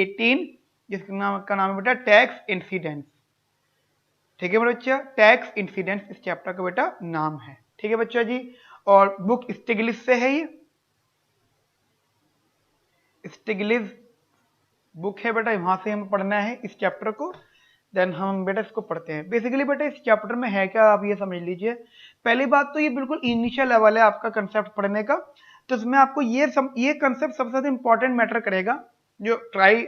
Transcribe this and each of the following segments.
18 जिसका नाम है बेटा टैक्स इंसिडेंस। ठीक है मेरे बच्चा, टैक्स इंसिडेंस इस चैप्टर का बेटा नाम है। ठीक है बच्चा जी, और बुक स्टिग्लिट्ज से है, ये स्टिग्लिट्ज बुक है बेटा, वहां से हमें पढ़ना है इस चैप्टर को। देन हम बेटा इसको पढ़ते हैं। बेसिकली बेटा इस चैप्टर में है क्या, आप ये समझ लीजिए। पहली बात तो ये बिल्कुल इनिशियल लेवल है आपका कंसेप्ट पढ़ने का, तो इसमें आपको ये कंसेप्ट सबसे ज्यादा इंपॉर्टेंट मैटर करेगा, जो ट्राई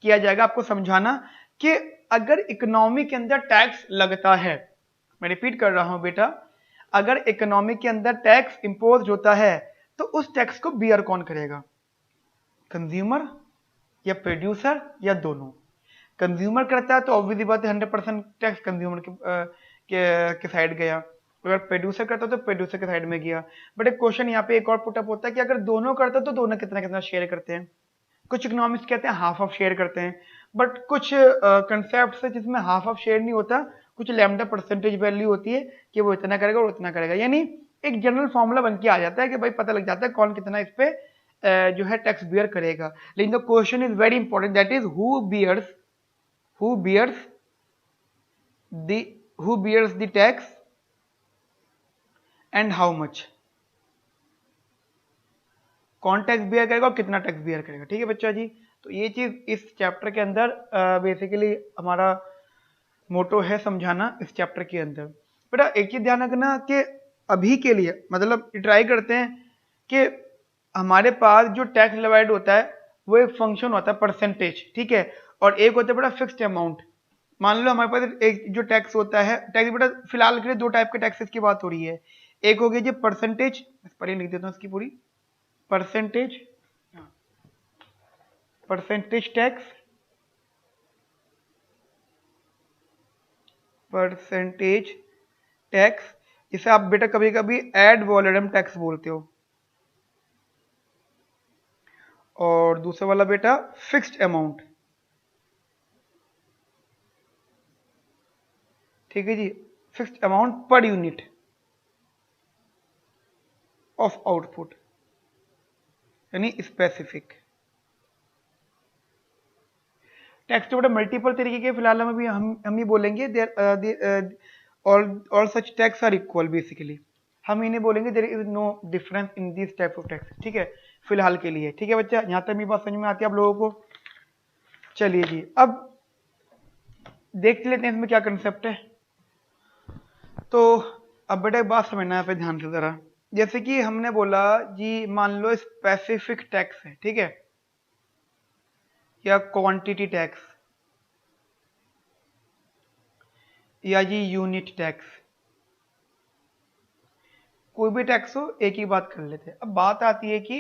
किया जाएगा आपको समझाना कि अगर इकोनॉमी के अंदर टैक्स लगता है, मैं रिपीट कर रहा हूं बेटा, अगर इकोनॉमी के अंदर टैक्स इंपोज होता है तो उस टैक्स को बियर कौन करेगा, कंज्यूमर या प्रोड्यूसर या दोनों। कंज्यूमर करता है तो ऑब्वियसली बात है 100% टैक्स कंज्यूमर के साइड गया, अगर प्रोड्यूसर करता तो प्रोड्यूसर के साइड में गया। बट एक क्वेश्चन यहाँ पे एक और पुटअप होता है कि अगर दोनों करता तो दोनों कितना कितना शेयर करते हैं। कुछ इकोनॉमिक्स कहते हैं हाफ ऑफ शेयर करते हैं, बट कुछ कंसेप्ट है जिसमें हाफ ऑफ शेयर नहीं होता, कुछ लैम्डा परसेंटेज वैल्यू होती है कि वो इतना करेगा और उतना करेगा, यानी एक जनरल फॉर्मूला बन के आ जाता है कि भाई पता लग जाता है कौन कितना इस पे जो है टैक्स बियर करेगा। लेकिन the question is very important, that is who bears the tax and how much, कौन टैक्स बियर करेगा और कितना टैक्स बियर करेगा। ठीक है बच्चा जी, तो ये चीज इस चैप्टर के अंदर बेसिकली हमारा मोटो है समझाना इस चैप्टर के अंदर। बेटा एक चीज ध्यान रखना कि अभी के लिए मतलब ट्राई करते हैं कि हमारे पास जो टैक्स लेवाइड होता है वो एक फंक्शन होता है परसेंटेज, ठीक है, और एक होता है बड़ा फिक्स्ड अमाउंट। मान लो हमारे पास एक जो टैक्स होता है, टैक्स बेटा फिलहाल के लिए दो टाइप के टैक्सेस की बात हो रही है। एक हो गया जी परसेंटेज, पर लिख देता हूँ इसकी पूरी, परसेंटेज टैक्स, परसेंटेज टैक्स, जिसे आप बेटा कभी कभी एड वॉलेरम टैक्स बोलते हो, और दूसरा वाला बेटा फिक्स्ड अमाउंट। ठीक है जी, फिक्स्ड अमाउंट पर यूनिट ऑफ आउटपुट, यानी स्पेसिफिक टैक्स। तो बेटा मल्टीपल तरीके के फिलहाल हम ये बोलेंगे all such tax are equal, basically हम इन्हें बोलेंगे there is no difference in this type of tax. ठीक है फिलहाल के लिए, ठीक है बच्चा, यहां तक मेरी बात समझ में आती है आप लोगों को। चलिए जी, अब देख लेते हैं इसमें क्या कंसेप्ट है। तो अब बेटा एक बात समझना है पे ध्यान से जरा, जैसे कि हमने बोला जी मान लो स्पेसिफिक टैक्स है, ठीक है, या क्वांटिटी टैक्स या जी यूनिट टैक्स, कोई भी टैक्स हो एक ही बात कर लेते हैं। अब बात आती है कि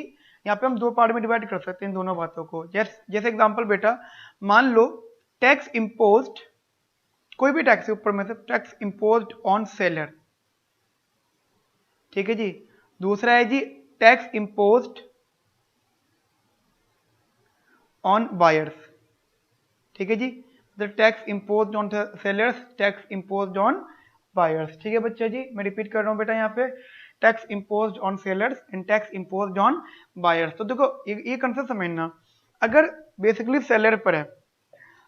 यहाँ पे हम दो पार्ट में डिवाइड कर सकते हैं इन दोनों बातों को। जैसे एग्जांपल बेटा मान लो टैक्स इंपोज्ड, कोई भी टैक्स ऊपर में से टैक्स इंपोज्ड ऑन सेलर, ठीक है जी। दूसरा है जी टैक्स इंपोज्ड ऑन बायर्स, ठीक है जी, the tax imposed on sellers, tax imposed on buyers. ठीक है बच्चा जी, मैं रिपीट कर रहा हूं बेटा यहाँ पे, tax imposed on sellers and tax imposed on buyers. तो देखो ये कंसेप्ट समझना, अगर बेसिकली सेलर पर है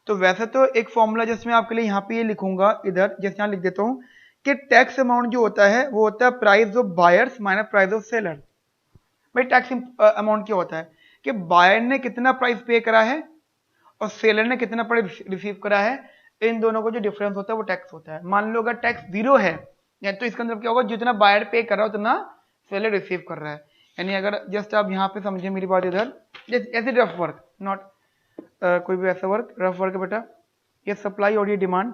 तो वैसे तो एक फॉर्मूला जिसमें आपके लिए यहाँ पे ये लिखूंगा, इधर जैसे यहाँ लिख देता हूँ कि टैक्स अमाउंट जो होता है वो होता है price of buyers minus price of seller. भाई टैक्स अमाउंट क्या होता है कि बायर ने कितना प्राइस पे करा है और सेलर ने कितना प्राइस रिसीव करा है, इन दोनों को जो डिफरेंस होता है वो टैक्स होता है। मान लो अगर टैक्स 0 है या तो इसका मतलब क्या होगा, जितना बायर पे कर रहा है उतना सेलर रिसीव कर रहा है। यानी अगर जस्ट आप यहाँ पे समझे मेरी बात, इधर ऐसे रफ वर्क, नॉट कोई भी ऐसा वर्क, रफ वर्क बेटा, ये सप्लाई और ये demand,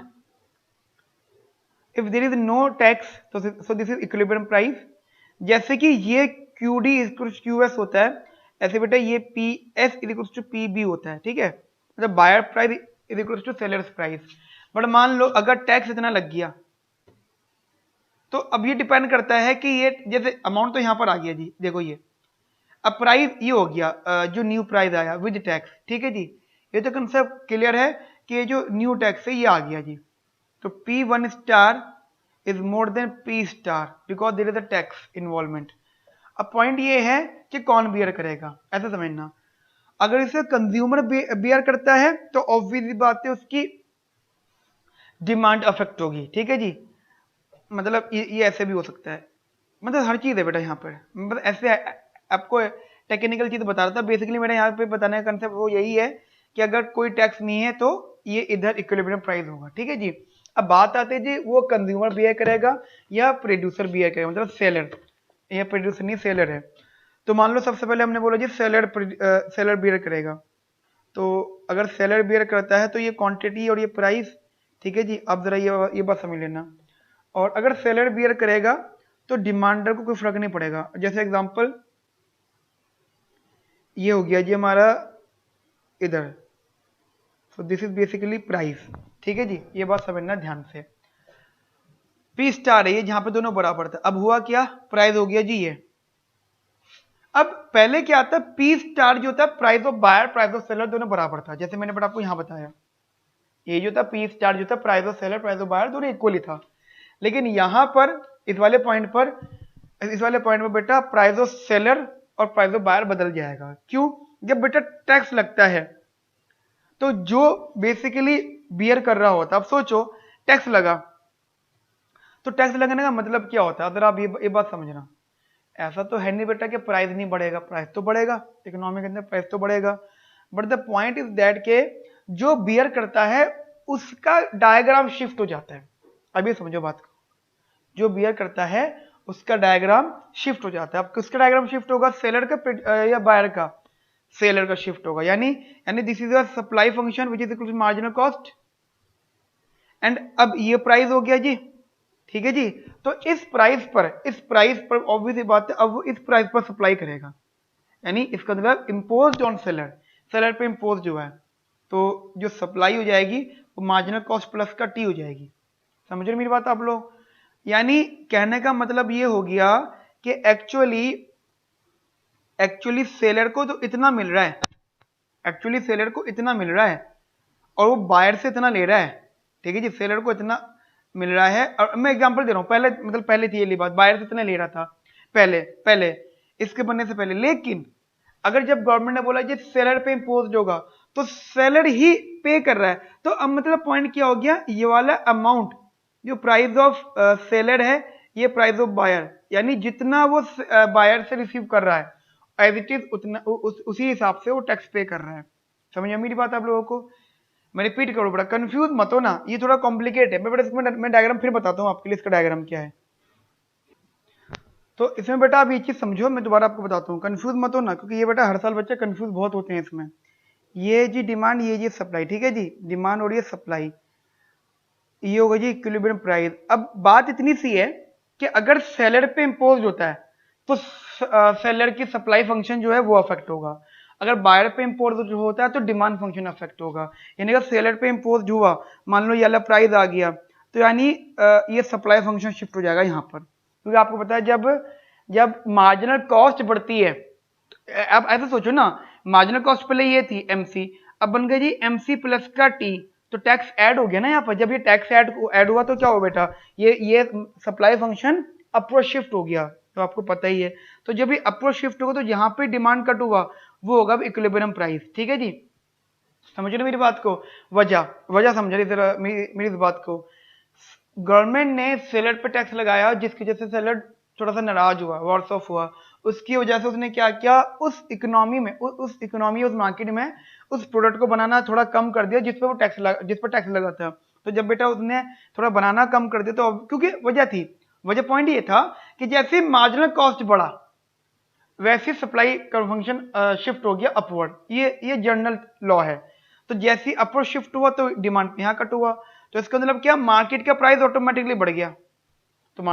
if there is no tax so this is equilibrium price. जैसे कि ये QD इक्वल्स QS होता है, ऐसे बेटा ये PS इक्वल्स टू PB होता है, ठीक है, मतलब buyer price is equals to sellers price. But मान लो अगर टैक्स इतना लग गया तो अब ये डिपेंड करता है कि ये जैसे अमाउंट तो यहां पर आ गया जी, देखो ये अब प्राइस ये हो गया जो न्यू प्राइस आया विद टैक्स, ठीक है जी, ये तो कंसेप्ट क्लियर है कि ये जो न्यू टैक्स है ये आ गया जी। तो P1 star is more than P star because there is a tax involvement. अब पॉइंट ये है कि कौन बियर करेगा, ऐसा समझना। अगर इसे कंज्यूमर बियर करता है तो ऑब्वियसली बात है उसकी डिमांड अफेक्ट होगी। ठीक है जी, मतलब ये ऐसे भी हो सकता है, मतलब हर चीज है बेटा यहाँ पर, मतलब ऐसे आपको टेक्निकल चीज बता रहा था। बेसिकली मेरा यहाँ पे बताने का कंसेप्ट वो यही है कि अगर कोई टैक्स नहीं है तो ये इधर इक्विलिब्रियम प्राइस होगा। ठीक है जी, अब बात आती है जी वो कंज्यूमर बियर करेगा या प्रोड्यूसर बियर करेगा, मतलब सेलर, या प्रोड्यूसर नहीं सेलर है। तो मान लो सबसे पहले हमने बोला जी सेलर बियर करेगा। तो अगर सेलर बियर करता है तो ये क्वांटिटी और ये प्राइस, ठीक है जी, अब जरा ये बात समझ लेना। और अगर सेलर बियर करेगा तो डिमांडर को कोई फर्क नहीं पड़ेगा। जैसे एग्जांपल ये हो गया जी हमारा इधर, सो दिस इज बेसिकली प्राइस। ठीक है जी, ये बात समझना ध्यान से। पी स्टार है ये जहां पे दोनों बराबर था, अब हुआ क्या, प्राइस हो गया जी ये। अब पहले क्या था, पी स्टार जो था price of buyer price of seller दोनों बराबर था, जैसे मैंने आपको यहां बताया। ये जो था पी स्टार जो था price of seller price of buyer दोनों इक्वली था। लेकिन यहां पर इस वाले पॉइंट पर बेटा प्राइस ऑफ सेलर और प्राइस ऑफ बायर बदल जाएगा। क्यों, जब बेटा टैक्स लगता है तो जो बेसिकली बियर कर रहा होता, अब सोचो टैक्स लगा, तो टैक्स लगने का मतलब क्या होता है, अगर आप ये बात समझना। ऐसा तो है नहीं बेटा कि प्राइस नहीं बढ़ेगा, प्राइस तो बढ़ेगा, इकोनॉमी के अंदर प्राइस तो बढ़ेगा, but the point is that के जो बियर करता है उसका डायग्राम शिफ्ट हो जाता है। अभी समझो बात को, जो बियर करता है उसका डायग्राम शिफ्ट हो जाता है। अब किसका डायग्राम शिफ्ट होगा, सेलर का या बायर का, सेलर का शिफ्ट होगा। यानी this is a supply function which is equal to marginal cost, and अब ये प्राइस हो गया जी। ठीक है जी, तो इस प्राइस पर ऑब्वियसली बात है, अब वो इस प्राइस पर सप्लाई करेगा, यानी इसका मतलब इम्पोज ऑन सेलर, सेलर पे इम्पोज जो है, तो जो सप्लाई हो जाएगी वो मार्जिनल कॉस्ट प्लस का टी हो जाएगी। समझ रहे मेरी बात आप लोग, यानी कहने का मतलब ये हो गया कि एक्चुअली सेलर को तो इतना मिल रहा है, एक्चुअली सेलर को इतना मिल रहा है और वो बायर से इतना ले रहा है। ठीक है जी, सेलर को इतना मिल रहा है, और मैं एग्जांपल दे रहा हूं, पहले थी ये बात, बायर से इतना ले रहा था पहले इसके बनने से पहले। लेकिन अगर जब गवर्नमेंट ने बोला जी सेलर पे इंपोज होगा तो सेलर ही पे कर रहा है, तो अब मतलब पॉइंट क्या हो गया, ये वाला अमाउंट जो प्राइस ऑफ सेलर है ये प्राइस ऑफ बायर, यानी जितना वो बायर से रिसीव कर रहा है एज इट इज उतना उसी हिसाब से वो टैक्स पे कर रहा है। समझ मेरी बात आप लोगों को, मैं रिपीट करूँ, बड़ा कंफ्यूज मत हो ना, ये थोड़ा कॉम्प्लिकेट है। मैं डायग्राम फिर बताता हूँ आपके लिए, इसका डायग्राम क्या है। तो इसमें बेटा आप ये चीज समझो, मैं दोबारा आपको बताता हूँ, कंफ्यूज मत हो ना, क्योंकि ये बेटा हर साल बच्चे कंफ्यूज बहुत होते हैं इसमें। ये जी डिमांड, ये जी सप्लाई। ठीक है जी, डिमांड और ये सप्लाई, ये होगा जी इक्विलिब्रियम प्राइस। अब बात इतनी सी है कि अगर सेलर पे इंपोज होता है तो सेलर की सप्लाई फंक्शन जो है वो अफेक्ट होगा, अगर बायर पे इंपोज जो होता है तो डिमांड फंक्शन अफेक्ट होगा। यानी अगर सेलर पे इंपोज हुआ, मान लो ये वाला प्राइस आ गया, तो यानी ये सप्लाई फंक्शन शिफ्ट हो जाएगा यहाँ पर, क्योंकि आपको पता है जब मार्जिनल कॉस्ट बढ़ती है, अब ऐसे सोचो ना, मार्जिनल कॉस्ट पहले ये थी एमसी, अब बन गई जी एमसी प्लस का टी, तो टैक्स ऐड हो गया ना यहाँ पर। जब ये टैक्स ऐड हुआ तो क्या हो बेटा, ये सप्लाई फंक्शन अपवर्ड शिफ्ट हो गया, तो आपको पता ही है। तो जब ये अपवर्ड शिफ्ट होगा तो यहाँ पे डिमांड कट हुआ, वो होगा इक्विलिब्रियम प्राइस। ठीक है जी, समझ रहे मेरी बात को, वजह समझ रही जरा मेरी इस बात को। गवर्नमेंट ने सेलर पे टैक्स लगाया जिसकी वजह से सेलर थोड़ा सा नाराज हुआ, वॉर्स ऑफ हुआ, उसकी वजह से उसने क्या किया, उस इकोनॉमी में उस मार्केट में उस प्रोडक्ट को बनाना थोड़ा कम कर दिया जिस पर टैक्स लगा था। तो जब बेटा उसने थोड़ा बनाना कम कर दिया, तो क्योंकि वजह पॉइंट ये था कि जैसे मार्जिनल कॉस्ट बढ़ा वैसे सप्लाई का फंक्शन शिफ्ट हो गया अपवर्ड, ये जनरल लॉ है। तो जैसे अपवर्ड शिफ्ट हुआ तो डिमांड यहाँ कट हुआ, तो इसका मतलब क्या, मार्केट का प्राइस ऑटोमेटिकली बढ़ गया। तो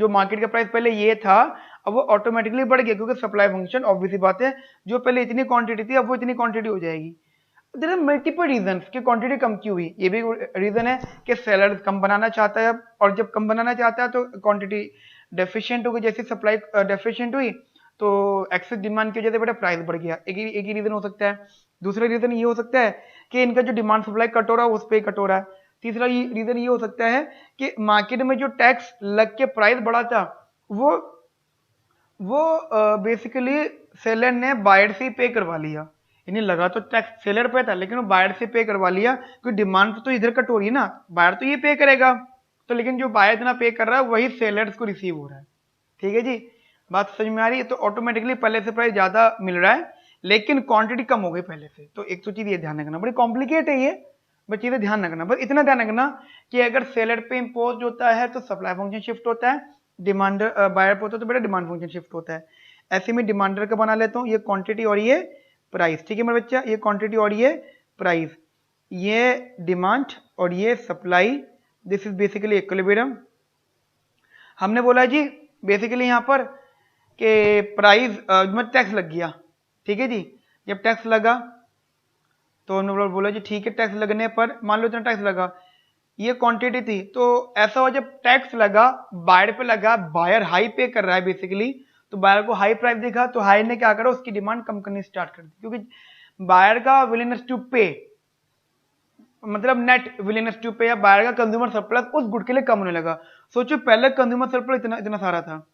मार्केट का प्राइस पहले ये था, अब वो ऑटोमेटिकली बढ़ गया, क्योंकि सप्लाई फंक्शन ऑब्वियसली बात है, जो पहले इतनी क्वांटिटी थी अब वो इतनी क्वांटिटी हो जाएगी। देयर आर मल्टीपल रीजंस कि क्वांटिटी कम क्यों हुई, ये भी रीजन है कि सेलर कम बनाना चाहता है, और जब कम बनाना चाहता है तो क्वांटिटी डेफिशिएंट हो गई, जैसे सप्लाई डेफिशिएंट हुई तो एक्सेस डिमांड की वजह से बेटा प्राइस बढ़ गया। एक ही रीजन हो सकता है। दूसरा रीजन ये हो सकता है कि इनका जो डिमांड सप्लाई कट हो रहा है उस पर कट हो रहा है। तीसरा रीजन ये हो सकता है कि मार्केट में जो टैक्स लग के प्राइस बढ़ा था वो बेसिकली सेलर ने बायर से पे करवा लिया, यानी लगा तो टैक्स सेलर पे था, लेकिन वो बायर से पे करवा लिया, क्योंकि डिमांड तो इधर कट हो रही है ना, बायर तो ये पे करेगा, तो लेकिन जो बायर इतना पे कर रहा है वही सेलर्स को रिसीव हो रहा है। ठीक है जी, बात समझ में आ रही है? तो ऑटोमेटिकली पहले से प्राइस ज्यादा मिल रहा है, लेकिन क्वांटिटी कम हो गई पहले से। तो एक तो चीज ये ध्यान रखना, बड़ी कॉम्प्लिकेट है ये, बट चीजें ध्यान रखना, बस इतना ध्यान रखना कि अगर सेलर पे इम्पोज होता है तो सप्लाई फंक्शन शिफ्ट होता है, डिमांडर बायर पे होता है तो बेटा डिमांड फंक्शन शिफ्ट होता है। ऐसे में डिमांडर का बना लेता हूँ, ये क्वांटिटी और ये प्राइस। ठीक है मेरे बच्चा, ये क्वांटिटी और ये प्राइस, ये डिमांड और ये supply, this is basically equilibrium. हमने बोला जी बेसिकली यहाँ पर कि प्राइस में टैक्स लग गया। ठीक है जी, जब टैक्स लगा तो हमने बोला जी ठीक है, टैक्स लगने पर मान लो इतना टैक्स लगा, ये क्वांटिटी थी, तो ऐसा हुआ जब टैक्स लगा बायर पे लगा, बायर हाई पे कर रहा है बेसिकली, तो बायर को हाई प्राइस दिखा, तो हाई ने क्या करा, उसकी डिमांड कम करनी स्टार्ट कर दी, क्योंकि बायर का विलिंगनेस टू पे, मतलब नेट विलिंगनेस टू पे या बायर का कंज्यूमर सरप्लस उस गुड के लिए कम होने लगा। सोचो पहले कंज्यूमर सरप्लस इतना सारा था,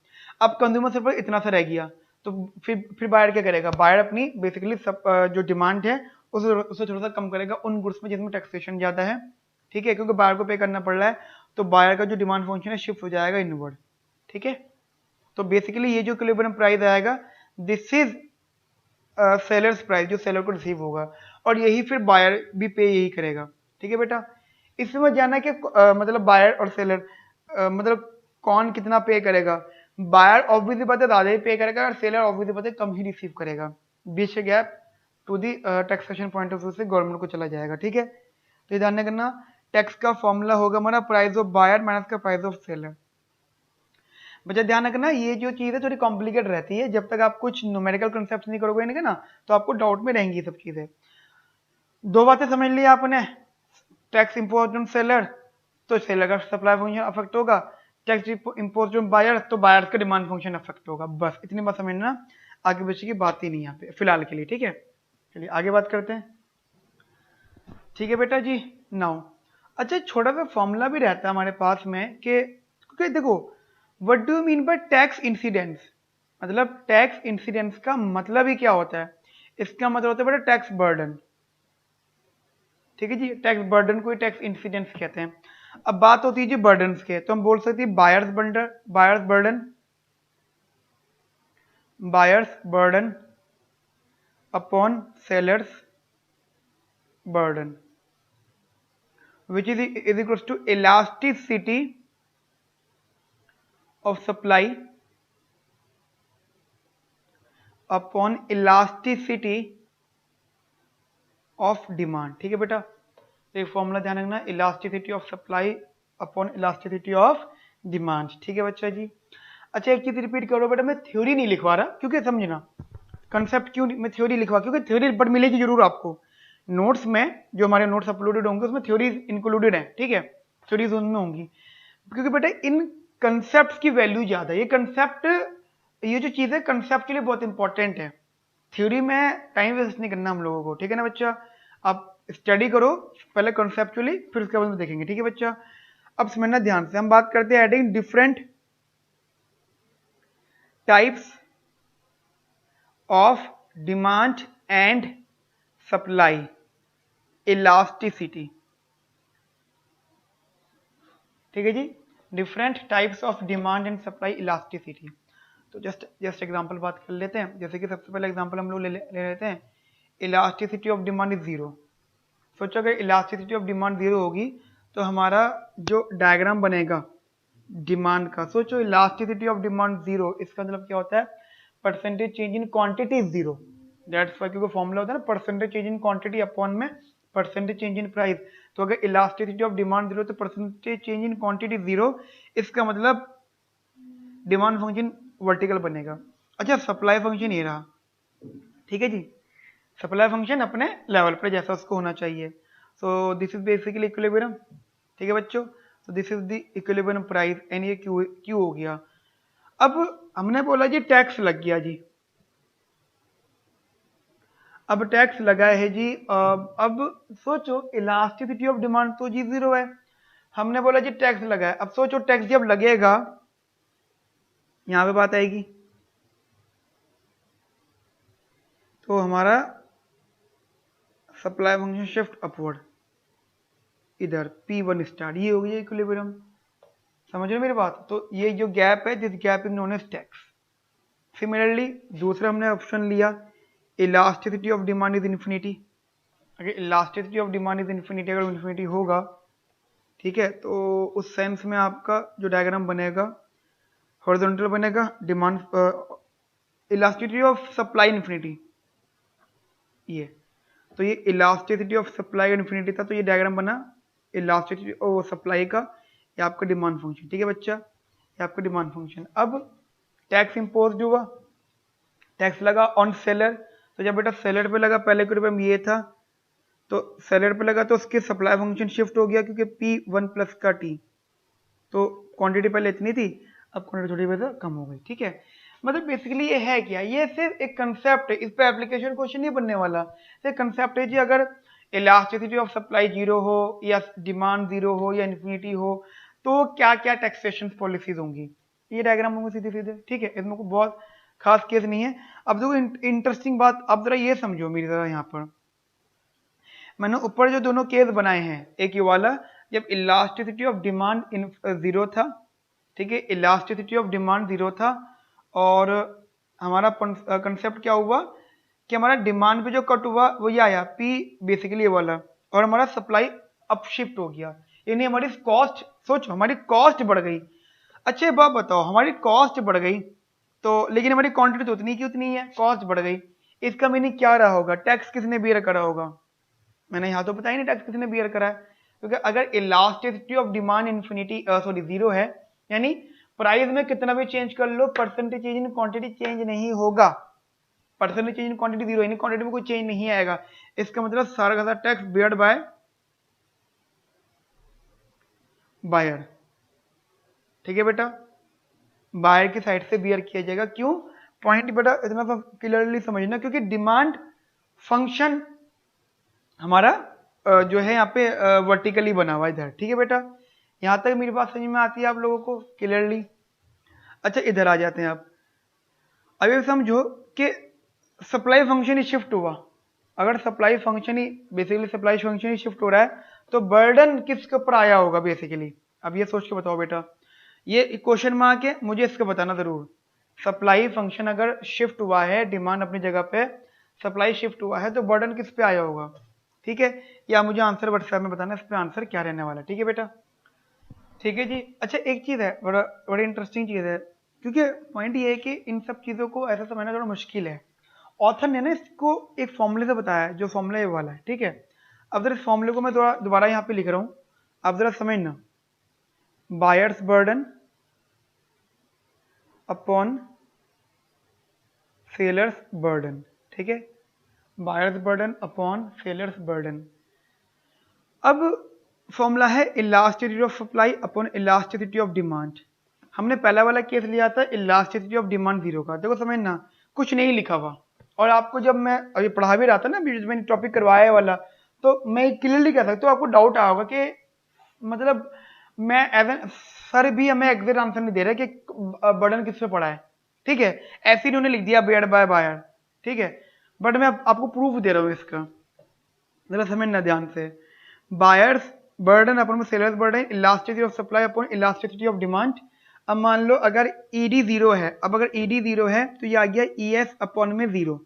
अब कंज्यूमर सरप्लस इतना सा रह गया, तो फिर बायर क्या करेगा, बायर अपनी बेसिकली जो डिमांड है उसे थोड़ा सा कम करेगा उन गुड्स में जिसमें टैक्सेशन ज्यादा है। ठीक है, क्योंकि बायर को पे करना पड़ रहा है, तो बायर का जो डिमांड फंक्शन है शिफ्ट हो जाएगा इनवर्ड। ठीक है, तो बेसिकली ये जो इक्विलिब्रियम प्राइस आएगा, दिस इज सेलर्स प्राइस, जो सेलर को रिसीव होगा, और यही फिर बायर भी पे यही करेगा। ठीक है बेटा, इसमें जानना कि मतलब बायर और सेलर मतलब कौन कितना पे करेगा। बायर ऑब्वियसली बात है ज्यादा ही पे करेगा, और सेलर ऑब्वियसली बात है कम ही रिसीव करेगा। बीच के gap to the taxation point of view से गवर्नमेंट को चला जाएगा। ठीक है, तो ये ध्यान रखना, टैक्स का फॉर्मूला होगा हमारा प्राइस ऑफ बायर माइनस का प्राइस ऑफ सेलर। बच्चा ध्यान रखना, ये जो चीज है थोड़ी कॉम्प्लिकेट रहती है, जब तक आप कुछ न्यूमेरिकल कंसेप्ट नहीं करोगे ना तो आपको डाउट में रहेंगी सब चीजें। दो बातें समझ ली आपने, टैक्स इम्पोज ऑन सेलर तो सेलर का सप्लाई फंक्शन अफेक्ट होगा, टैक्स इम्पोज ऑन बायर तो बायर का डिमांड फंक्शन अफेक्ट होगा। बस इतनी बात समझना, आगे पीछे की बात ही नहीं यहाँ पे फिलहाल के लिए। ठीक है, चलिए आगे बात करते हैं। ठीक है बेटा जी, नाउ अच्छा छोटा सा फॉर्मूला भी रहता है हमारे पास में कि देखो what do you mean by tax incidence, मतलब टैक्स इंसिडेंस का मतलब ही क्या होता है। इसका मतलब होता है बेटा टैक्स बर्डन। ठीक है जी, टैक्स बर्डन को ही टैक्स इंसिडेंस कहते हैं। अब बात होती है जी बर्डन के, तो हम बोल सकते हैं buyers burden upon sellers burden, which is equals to elasticity of supply upon elasticity of demand। ठीक है बेटा, तो एक फॉर्मूला ध्यान रखना, elasticity of supply upon elasticity of demand. ठीक है बच्चा जी, अच्छा एक चीज रिपीट करो बेटा, मैं थ्योरी नहीं लिखवा रहा, क्योंकि समझना कंसेप्ट क्यों मैं थ्योरी लिखवा, क्योंकि थ्योरी बट मिलेगी जरूर आपको नोट्स में, जो हमारे नोट्स अपलोडेड होंगे उसमें थ्योरीज इंक्लूडेड है। ठीक है, थ्योरीज उनमें होंगी, क्योंकि बेटा इन कंसेप्ट की वैल्यू ज्यादा है। ये कंसेप्ट, ये जो चीज है कंसेप्चुअली बहुत इंपॉर्टेंट है, थ्योरी में टाइम वेस्ट नहीं करना हम लोगों को। ठीक है ना बच्चा, आप स्टडी करो पहले कंसेप्चुअली, फिर उसके बाद में देखेंगे। ठीक है बच्चा, अब समझना ध्यान से, हम बात करते हैं adding different types of demand and supply elasticity. ठीक है जी, different types of demand and supply elasticity. तो जस्ट एग्जांपल बात कर लेते हैं, जैसे कि सबसे पहले एग्जांपल हम लोग ले लेते हैं, elasticity of demand is zero. सोचो अगर इलास्टिसिटी ऑफ डिमांड जीरो होगी तो हमारा जो डायग्राम बनेगा डिमांड का, सोचो इलास्टिसिटी ऑफ डिमांड जीरो, इसका मतलब क्या होता है, percentage change in quantity is zero. That's why, क्योंकि फॉर्मूला होता है ना percentage change in quantity upon में परसेंटेज चेंज इन प्राइस। तो अगर इलास्टिसिटी ऑफ डिमांड जीरो तो percentage change in quantity zero, इसका मतलब डिमांड फंक्शन वर्टिकल बनेगा। अच्छा सप्लाई फंक्शन ये रहा। ठीक है जी, सप्लाई फंक्शन अपने लेवल पर जैसा उसको होना चाहिए। सो दिस इज बेसिकली इक्विलिब्रियम। ठीक है बच्चों, तो this is the equilibrium price and ये क्यू हो गया। अब हमने बोला जी टैक्स लग गया जी, अब टैक्स लगा है जी, अब सोचो इलास्टिसिटी ऑफ डिमांड तो जी जीरो है, हमने बोला जी टैक्स लगा है। अब सोचो टैक्स जब लगेगा, यहां पे बात आएगी, तो हमारा सप्लाई फंक्शन शिफ्ट अपवर्ड, इधर P1 स्टार, ये हो गया इक्विलिब्रियम। समझ रहे हो मेरी बात? तो ये जो गैप है, this gap is known as tax. Similarly दूसरा हमने ऑप्शन लिया, elasticity of demand is infinity. अगर elasticity of demand is infinity, अगर इन्फिनिटी होगा, ठीक है, तो उस सेंस में आपका जो डायग्राम बनेगा हॉरिजॉन्टल बनेगा, demand elasticity of supply infinity, ये तो ये इलास्टिसिटी ऑफ सप्लाई इन्फिनिटी था, तो ये डायग्राम बना इलास्टिसिटी ऑफ सप्लाई का, ये आपका डिमांड फंक्शन। ठीक है बच्चा, ये आपका डिमांड फंक्शन। अब टैक्स इम्पोज हुआ, टैक्स लगा ऑन सेलर, तो जब बेटा सेलर पे लगा, पहले इक्विलिब्रियम ये था, तो सेलर पे लगा तो उसके सप्लाई फंक्शन शिफ्ट हो गया, क्योंकि P1 प्लस का T, तो क्वांटिटी पहले इतनी थी, अब क्वांटिटी थोड़ी बहुत कम हो गई। ठीक है, मतलब बेसिकली ये है क्या, ये सिर्फ एक कंसेप्ट है, इस पे एप्लीकेशन क्वेश्चन नहीं बनने वाला, सिर्फ कंसेप्ट है जी। अगर इलास्टिसिटी ऑफ सप्लाई जीरो हो या डिमांड जीरो हो या इन्फिनिटी हो, तो क्या क्या टैक्सेशन पॉलिसीज होंगी, ये डायग्राम होंगे सीधे सीधे। ठीक है, इसमें कोई बहुत खास केस नहीं है। अब देखो इंटरेस्टिंग बात, अब जरा ये समझो मेरी तरह, यहाँ पर मैंने ऊपर जो दोनों केस बनाए हैं, एक ये वाला जब इलास्टिसिटी ऑफ डिमांड जीरो था, ठीक है, इलास्टिसिटी ऑफ डिमांड जीरो था, और हमारा कंसेप्ट क्या हुआ कि हमारा डिमांड पे जो कट हुआ वो ये आया P, बेसिकली ये वाला, और हमारा सप्लाई अप शिफ्ट हो गया, यानी हमारी कॉस्ट, सोचो हमारी कॉस्ट बढ़ गई। अच्छा बात बताओ, हमारी कॉस्ट बढ़ गई तो, लेकिन हमारी क्वांटिटी तो उतनी की उतनी है, कॉस्ट बढ़ गई, इसका मीनिंग क्या रहा होगा, टैक्स किसने बियर करा होगा? मैंने यहाँ तो पता ही नहीं टैक्स किसने बियर करा है, क्योंकि अगर elasticity of demand infinity sorry zero है, यानी प्राइस में कितना भी चेंज कर लो, percentage change in quantity change नहीं होगा, percentage change in quantity zero, यानी क्वांटिटी में कोई चेंज नहीं आएगा। इसका मतलब सारा का सारा टैक्स बियर्ड बाय बायर। ठीक है बेटा, बायर की साइड से बियर किया जाएगा। क्यों? पॉइंट बेटा इतना तो क्लियरली समझना, क्योंकि डिमांड फंक्शन हमारा जो है यहाँ पे वर्टिकली बना हुआ है इधर। ठीक है बेटा, यहाँ तक मेरी बात समझ में आती है आप लोगों को क्लियरली? अच्छा इधर आ जाते हैं आप। अब ये समझो कि सप्लाई फंक्शन ही शिफ्ट हुआ, अगर सप्लाई फंक्शन ही बेसिकली सप्लाई फंक्शन ही शिफ्ट हो रहा है, तो बर्डन किसके ऊपर आया होगा बेसिकली? अब ये सोच के बताओ बेटा, ये क्वेश्चन में आके मुझे इसका बताना जरूर। सप्लाई फंक्शन अगर शिफ्ट हुआ है, डिमांड अपनी जगह पे, सप्लाई शिफ्ट हुआ है, तो बर्डन किस पे आया होगा? ठीक है, या मुझे आंसर व्हाट्सएप में बताना, इस पे आंसर क्या रहने वाला है। ठीक है बेटा, ठीक है जी। अच्छा एक चीज है, बड़ी इंटरेस्टिंग चीज है, क्योंकि पॉइंट ये है कि इन सब चीजों को ऐसा समझना थोड़ा मुश्किल है। ऑथर ने ना इसको एक फॉर्मूले से बताया है, जो फॉर्मूला ये वाला है। ठीक है, अब जरा इस फॉर्मूले को मैं थोड़ा दोबारा यहाँ पे लिख रहा हूँ, अब जरा समझना। Buyers burden upon sellers burden, ठीक है, buyers burden upon sellers burden. अब फॉर्मूला है elasticity of supply upon elasticity of demand. हमने पहला वाला केस लिया था इलास्टिसिटी ऑफ डिमांड जीरो का, देखो समझना कुछ नहीं लिखा हुआ, और आपको जब मैं अभी पढ़ा भी रहा था ना, मैंने टॉपिक करवाया वाला, तो मैं क्लियरली कह सकता हूँ, आपको डाउट आया होगा कि मतलब मैं एज एन सर भी हमें एग्जैक्ट आंसर नहीं दे रहा कि बर्डन किस पे पड़ा है। ठीक है, ऐसे इन्होंने लिख दिया बेयर बाय बायर। ठीक है, बट मैं आपको प्रूफ दे रहा हूँ इसका, जरा समझना ध्यान से। Buyers burden upon sellers burden, elasticity of supply upon elasticity of demand. अब मान लो अगर ईडी जीरो है, अब अगर ईडी जीरो है तो ये आ गया ईएस अपॉन में zero,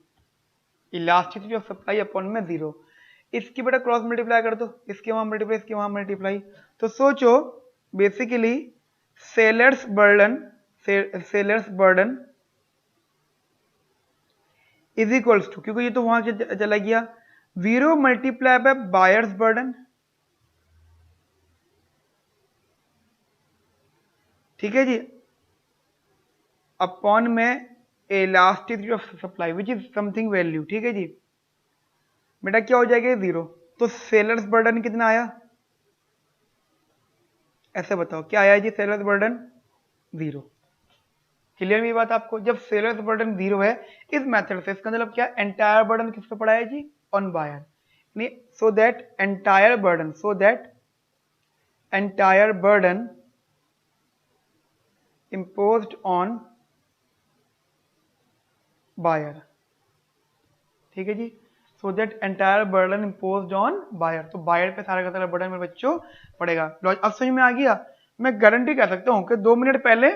elasticity of supply upon में जीरो। इसकी बेटा क्रॉस मल्टीप्लाई कर दो, इसके वहां मल्टीप्लाई, इसके वहां मल्टीप्लाई, तो सोचो basically sellers burden is equals to, क्योंकि ये तो वहां से चला गया, zero multiply by buyers burden. ठीक है जी, अपॉन में elasticity of supply which is something value. ठीक है जी, बेटा क्या हो जाएगा जीरो, तो सेलर्स बर्डन कितना आया, ऐसे बताओ क्या आया जी, सेलर्स बर्डन जीरो। क्लियर मेरी बात आपको? जब सेलर्स बर्डन जीरो है इस मेथड से, इसका मतलब क्या, एंटायर बर्डन किस पे पड़ा है जी, on buyer. So that entire burden imposed on buyer। ठीक है जी, so that entire burden imposed on buyer, तो बायर पे सारा का सारा बर्डन मेरे बच्चों पड़ेगा। अब समझ में आ गया। मैं गारंटी कर सकता हूँ कि 2 मिनट पहले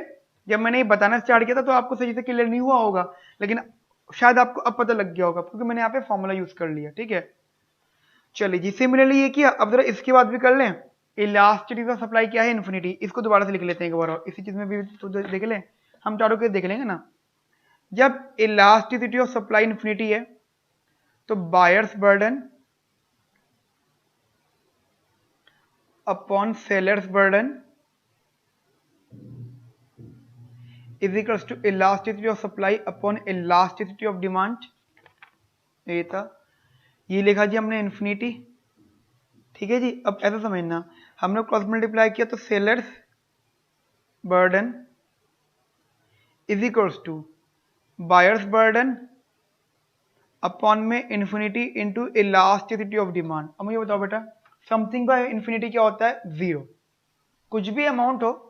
जब मैंने ये बताना स्टार्ट किया था तो आपको सही से क्लियर नहीं हुआ होगा, लेकिन शायद आपको अब पता लग गया होगा क्योंकि मैंने यहाँ पे फॉर्मूला यूज कर लिया। ठीक है, चलिए जी, सिमिलरली ये किया। अब जरा इसकी बात भी कर लें। इलास्टिसिटी ऑफ सप्लाई क्या है? इन्फिनिटी। इसको दोबारा से लिख लेते हैं एक बार और, इसी चीज में भी तो देख लें, हम चारों के देख लेंगे ना। जब इलास्टिसिटी ऑफ सप्लाई इन्फिनिटी है तो buyers burden upon sellers burden is equals to elasticity of supply upon elasticity of demand. ये था, ये लिखा जी हमने इन्फिनिटी। ठीक है जी, अब ऐसा समझना, हमने क्रॉस मल्टीप्लाई किया तो sellers burden is equals to buyers burden upon में infinity into elasticity of demand. अब मुझे बताओ बेटा, समथिंग बाय इन्फिनिटी क्या होता है? जीरो। कुछ भी अमाउंट हो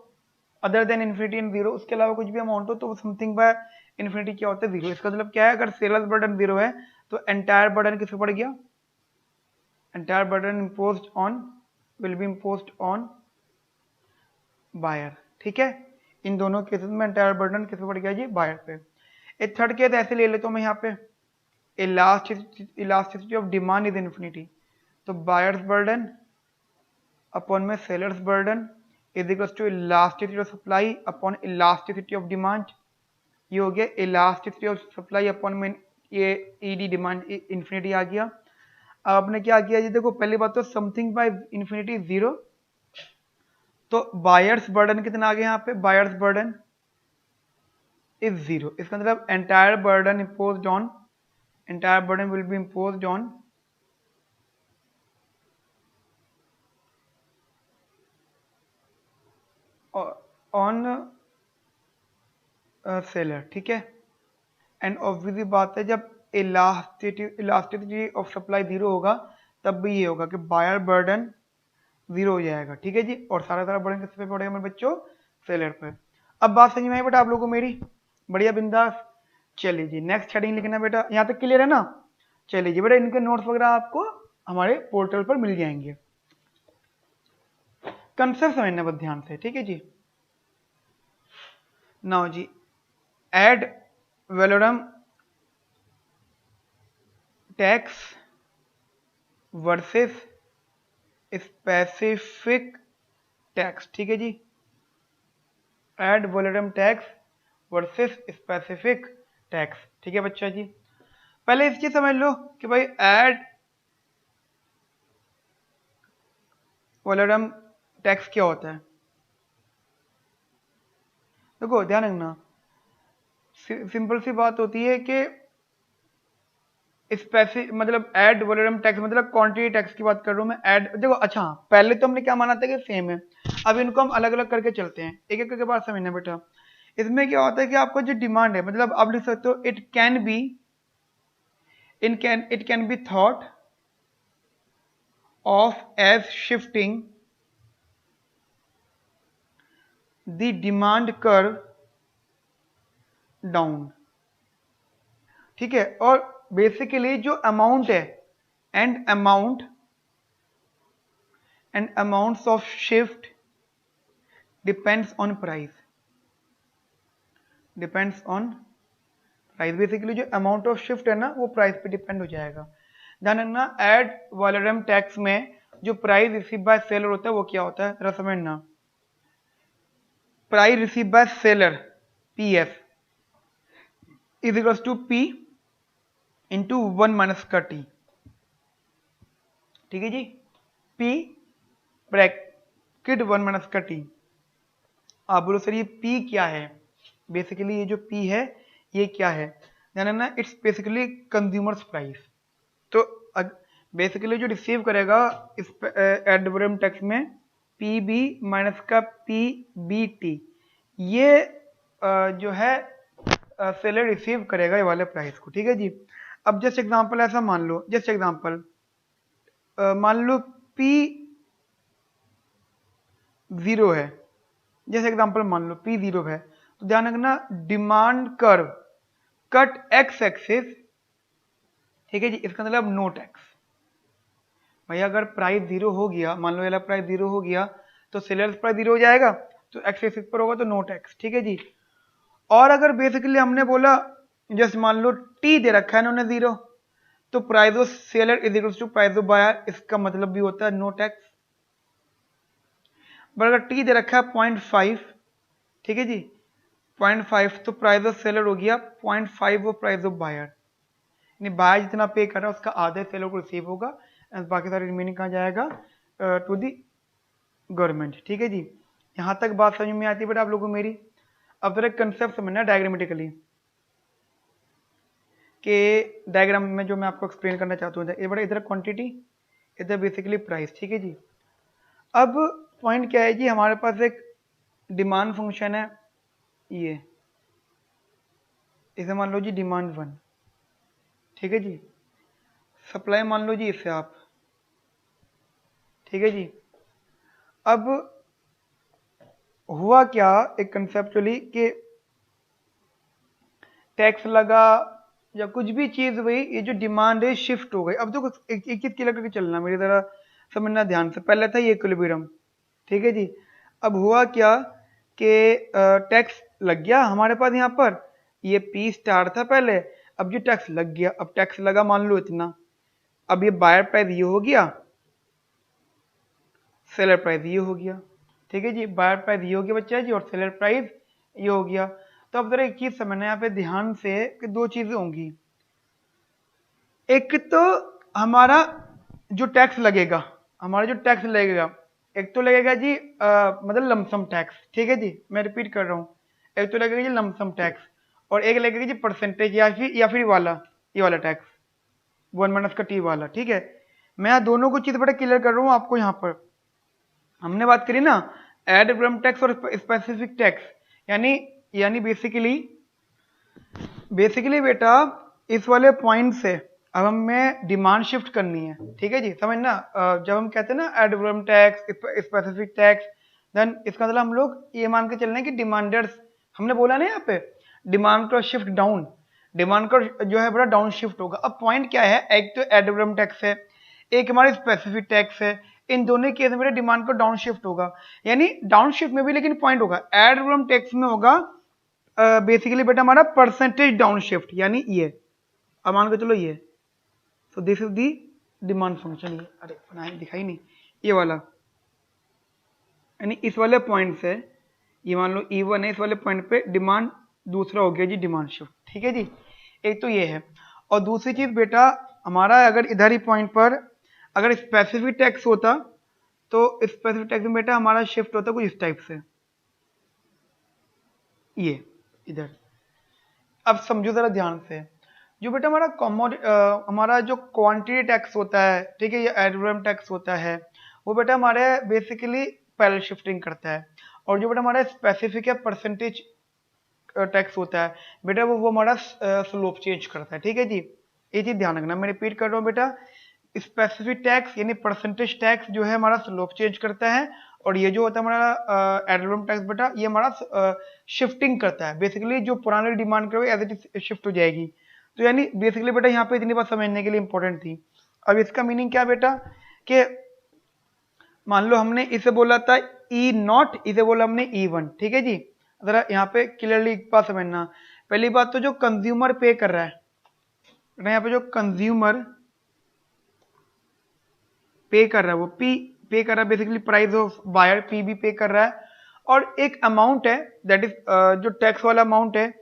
other than infinity and zero, उसके अलावा कुछ भी अमाउंट हो तो समथिंग बाय इन्फिनिटी क्या होता है? जीरो। इसका मतलब क्या है? अगर सेलर्स बर्डन जीरो है तो एंटायर बर्डन किस पे पड़ गया? Entire burden imposed on will be imposed on buyer. ठीक है, इन दोनों केसेस में एंटायर बर्डन किस पे पड़ गया जी? बायर पे। एक थर्ड केस ऐसे ले लेता हूं मैं यहाँ पे, elasticity of demand is infinity, तो बायर्स बर्डन अपॉन में sellers burden is equal to elasticity of supply upon elasticity of demand. ये हो गया इलास्टिसिटी ऑफ सप्लाई अपॉन में ये ईडी डिमांड इन्फिनिटी आ गया। अब आपने क्या किया जी? देखो, पहली बात तो समथिंग बाय इन्फिनिटी जीरो, तो बायर्स बर्डन कितना आ गया यहाँ पे? Buyers burden is zero. इसका मतलब entire burden imposed on, entire burden will be imposed on seller. ठीक है, एंड ऑब्वियसली बात है जब इलास्टिसिटी ऑफ सप्लाई जीरो होगा तब भी ये होगा कि बायर बर्डन जीरो हो जाएगा। ठीक है जी, और सारा बर्डन किस पे पड़ेगा मेरे बच्चों? सेलर पे। अब बात समझ में आई बेटा आप लोगों को मेरी? बढ़िया, बिंदास। चलिए जी, नेक्स्ट हेडिंग लिखना बेटा। यहाँ तक क्लियर है ना? चलिए जी बेटा, इनके नोट्स वगैरह आपको हमारे पोर्टल पर मिल जाएंगे। कंसेप्ट समझना बस ध्यान से। ठीक है जी, नाउ जी, ad valorem tax versus specific tax. ठीक है जी, ad valorem tax versus specific tax. ठीक है बच्चा जी, पहले इस चीज समझ लो कि भाई एड वैलोरम टैक्स क्या होता है। देखो ध्यान रखना, सिंपल सी बात होती है कि मतलब एड वैलोरम टैक्स मतलब क्वांटिटी टैक्स की बात कर रहा हूं मैं। एड देखो, अच्छा पहले तो हमने क्या माना था कि सेम है, अब इनको हम अलग अलग करके चलते हैं, एक एक करके बात समझना बेटा। इसमें क्या होता है कि आपको जो डिमांड है, मतलब आप लिख सकते हो it can be thought of as shifting the demand curve down. ठीक है, और बेसिकली जो अमाउंट है and amounts of shift depends on price. Basically जो अमाउंट ऑफ शिफ्ट है ना वो प्राइस पे डिपेंड हो जाएगा। ध्यान रखना, एड वैलोरम टैक्स में जो प्राइस रिसीव बाय सेलर होता है वो क्या होता है जरा समझना। Price receive by seller PF is equals to P into 1 minus का टी। ठीक है जी, पी ब्रैकेट 1 माइनस का टी। आप बोलो सर ये पी क्या है? बेसिकली ये जो पी है ये क्या है? ध्यान रखना, इट्स बेसिकली कंज्यूमर्स प्राइस। तो बेसिकली जो रिसीव करेगा इस एड वैलोरम टैक्स में पी बी माइनस का पी बी टी, ये जो है सेलर रिसीव करेगा ये वाले प्राइस को। ठीक है जी, अब जस्ट एग्जांपल ऐसा मान लो, जस्ट एग्जांपल मान लो पी जीरो है, जैसे एग्जांपल मान लो पी जीरो है, तो ध्यान रखना demand curve cut x axis ठीक है जी। इसका मतलब नो टैक्स। भैया अगर प्राइस 0 हो गया, मान लो वाला प्राइस 0 हो गया तो सेलर्स प्राइस 0 हो जाएगा, तो एक्स एक्सिस पर होगा तो नो टैक्स। ठीक है जी। और अगर बेसिकली हमने बोला जस्ट मान लो टी दे रखा है इन्होंने 0, तो price of seller is equal to price of buyer, इसका मतलब भी होता है नो टैक्स। बट अगर टी दे रखा है 0.5, ठीक है जी, 0.5, तो प्राइस ऑफ सेलर हो गया 0.5 ऑफ प्राइस ऑफ बायर, यानी बायर जितना पे कर रहा है उसका आधा सेलर को रिसीव होगा, एंड बाकी सारी रिमेनिंग कहाँ जाएगा, टू दी गवर्नमेंट। ठीक है जी। यहां तक बात समझ में आती है बेटा आप लोगों को मेरी। अब जरा कंसेप्ट समझना डायग्रामेटिकली, कि डायग्राम में जो मैं आपको एक्सप्लेन करना चाहता हूँ, ये बड़ा इधर क्वांटिटी, इधर बेसिकली प्राइस। ठीक है जी। अब पॉइंट क्या है जी, हमारे पास एक डिमांड फंक्शन है, ये इसे मान लो जी डिमांड 1, ठीक है जी। सप्लाई मान लो जी इससे आप, ठीक है जी। अब हुआ क्या एक कंसेप्चुअली कि टैक्स लगा या कुछ भी चीज हुई, ये जो डिमांड है शिफ्ट हो गई। अब देखो एक चीज क्लियर करके चलना, मेरी तरह समझना ध्यान से। पहले था ये इक्विलिब्रियम, ठीक है जी। अब हुआ क्या कि टैक्स लग गया हमारे पास यहाँ पर, ये पी स्टार था पहले, अब जो टैक्स लग गया, अब टैक्स लगा मान लो इतना, अब ये बायर प्राइस ये हो गया, सेलर प्राइस ये हो गया। ठीक है जी। बायर प्राइस ये हो गया बच्चा जी, और सेलर प्राइस ये हो गया। तो अब जरा एक चीज समझना यहाँ पे ध्यान से कि दो चीजें होंगी। एक तो हमारा जो टैक्स लगेगा, हमारा जो टैक्स लगेगा, एक तो लगेगा जी मतलब लमसम टैक्स। ठीक है जी, मैं रिपीट कर रहा हूँ, एक तो लगेगा जी लमसम टैक्स, और एक लगेगा जी परसेंटेज या फिर वाला, ये वाला टैक्स 1 - का टी वाला। ठीक है, मैं दोनों को चीज बड़ा क्लियर कर रहा हूँ आपको। यहाँ पर हमने बात करी ना एड वैल्यूम टैक्स और स्पेसिफिक टैक्स, यानी बेसिकली बेटा इस वाले पॉइंट से अब हमें डिमांड शिफ्ट करनी है। ठीक है जी, समझना। जब हम कहते हैं ना ad valorem tax, specific tax, then इसका मतलब हम लोग ये मान के चल रहे हैं कि डिमांडर्स, हमने बोला ना यहाँ पे डिमांड का शिफ्ट डाउन, डिमांड का जो है बड़ा डाउन शिफ्ट होगा। अब पॉइंट क्या है, एक तो एड वैल्यूम टैक्स है, एक हमारी स्पेसिफिक टैक्स है, इन दोनों केस में डिमांड का डाउन शिफ्ट होगा, यानी डाउन शिफ्ट में भी लेकिन पॉइंट होगा एड वैल्यूम टैक्स में होगा बेसिकली बेटा हमारा परसेंटेज डाउन शिफ्ट, यानी ये अब मान के चलो ये, सो this is the demand function. ये अरे बनाए दिखाई नहीं, ये वाला, यानी इस वाले पॉइंट से ये मान लो E1 है, इस वाले पॉइंट पे डिमांड दूसरा हो गया जी डिमांड शिफ्ट। ठीक है जी, एक तो ये है। और दूसरी चीज बेटा हमारा अगर इधर ही पॉइंट पर अगर स्पेसिफिक टैक्स होता, तो स्पेसिफिक टैक्स में बेटा हमारा शिफ्ट होता कुछ इस टाइप से, ये इधर। अब समझो जरा ध्यान से, जो बेटा हमारा जो क्वांटिटी टैक्स होता है, ठीक है, या एड वैल्यूम टैक्स होता है, वो बेटा हमारे बेसिकली पैरेलल शिफ्टिंग करता है। और जो बेटा हमारा स्पेसिफिक या परसेंटेज टैक्स होता है बेटा वो हमारा स्लोप चेंज करता है। ठीक है जी, ये चीज ध्यान रखना, मैं रिपीट कर रहा हूँ बेटा, स्पेसिफिक टैक्स यानी परसेंटेज टैक्स जो है हमारा स्लोप चेंज करता है, और ये जो होता है हमारा एड वैल्यूम टैक्स बेटा ये हमारा शिफ्टिंग करता है, बेसिकली जो पुराने डिमांड करोगे एज इट इज शिफ्ट हो जाएगी। तो यानी बेसिकली बेटा यहाँ पे इतनी बात समझने के लिए इंपॉर्टेंट थी। अब इसका मीनिंग क्या बेटा, कि मान लो हमने इसे बोला था E0, इसे बोला हमने E1। ठीक है जी, जरा यहाँ पे क्लियरली एक बात समझना। पहली बात तो जो कंज्यूमर पे कर रहा है, यहाँ पे जो कंज्यूमर पे कर रहा है वो पे कर रहा है, basically price of buyer P भी पे कर रहा है, और एक अमाउंट है दैट इज जो टैक्स वाला अमाउंट है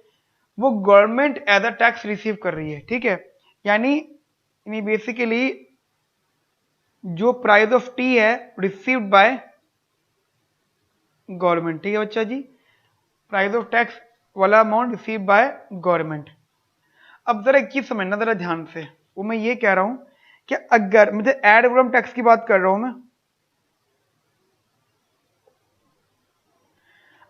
वो government as a tax receive कर रही है। ठीक है, यानी बेसिकली जो प्राइस ऑफ टी है रिसीव्ड बाय गवर्नमेंट। ठीक है बच्चा जी, प्राइस ऑफ टैक्स वाला अमाउंट रिसीव बाय गवर्नमेंट। अब जरा एक चीज समझना जरा ध्यान से, वो मैं ये कह रहा हूं कि अगर मुझे एड वैल्यूम टैक्स की बात कर रहा हूं मैं,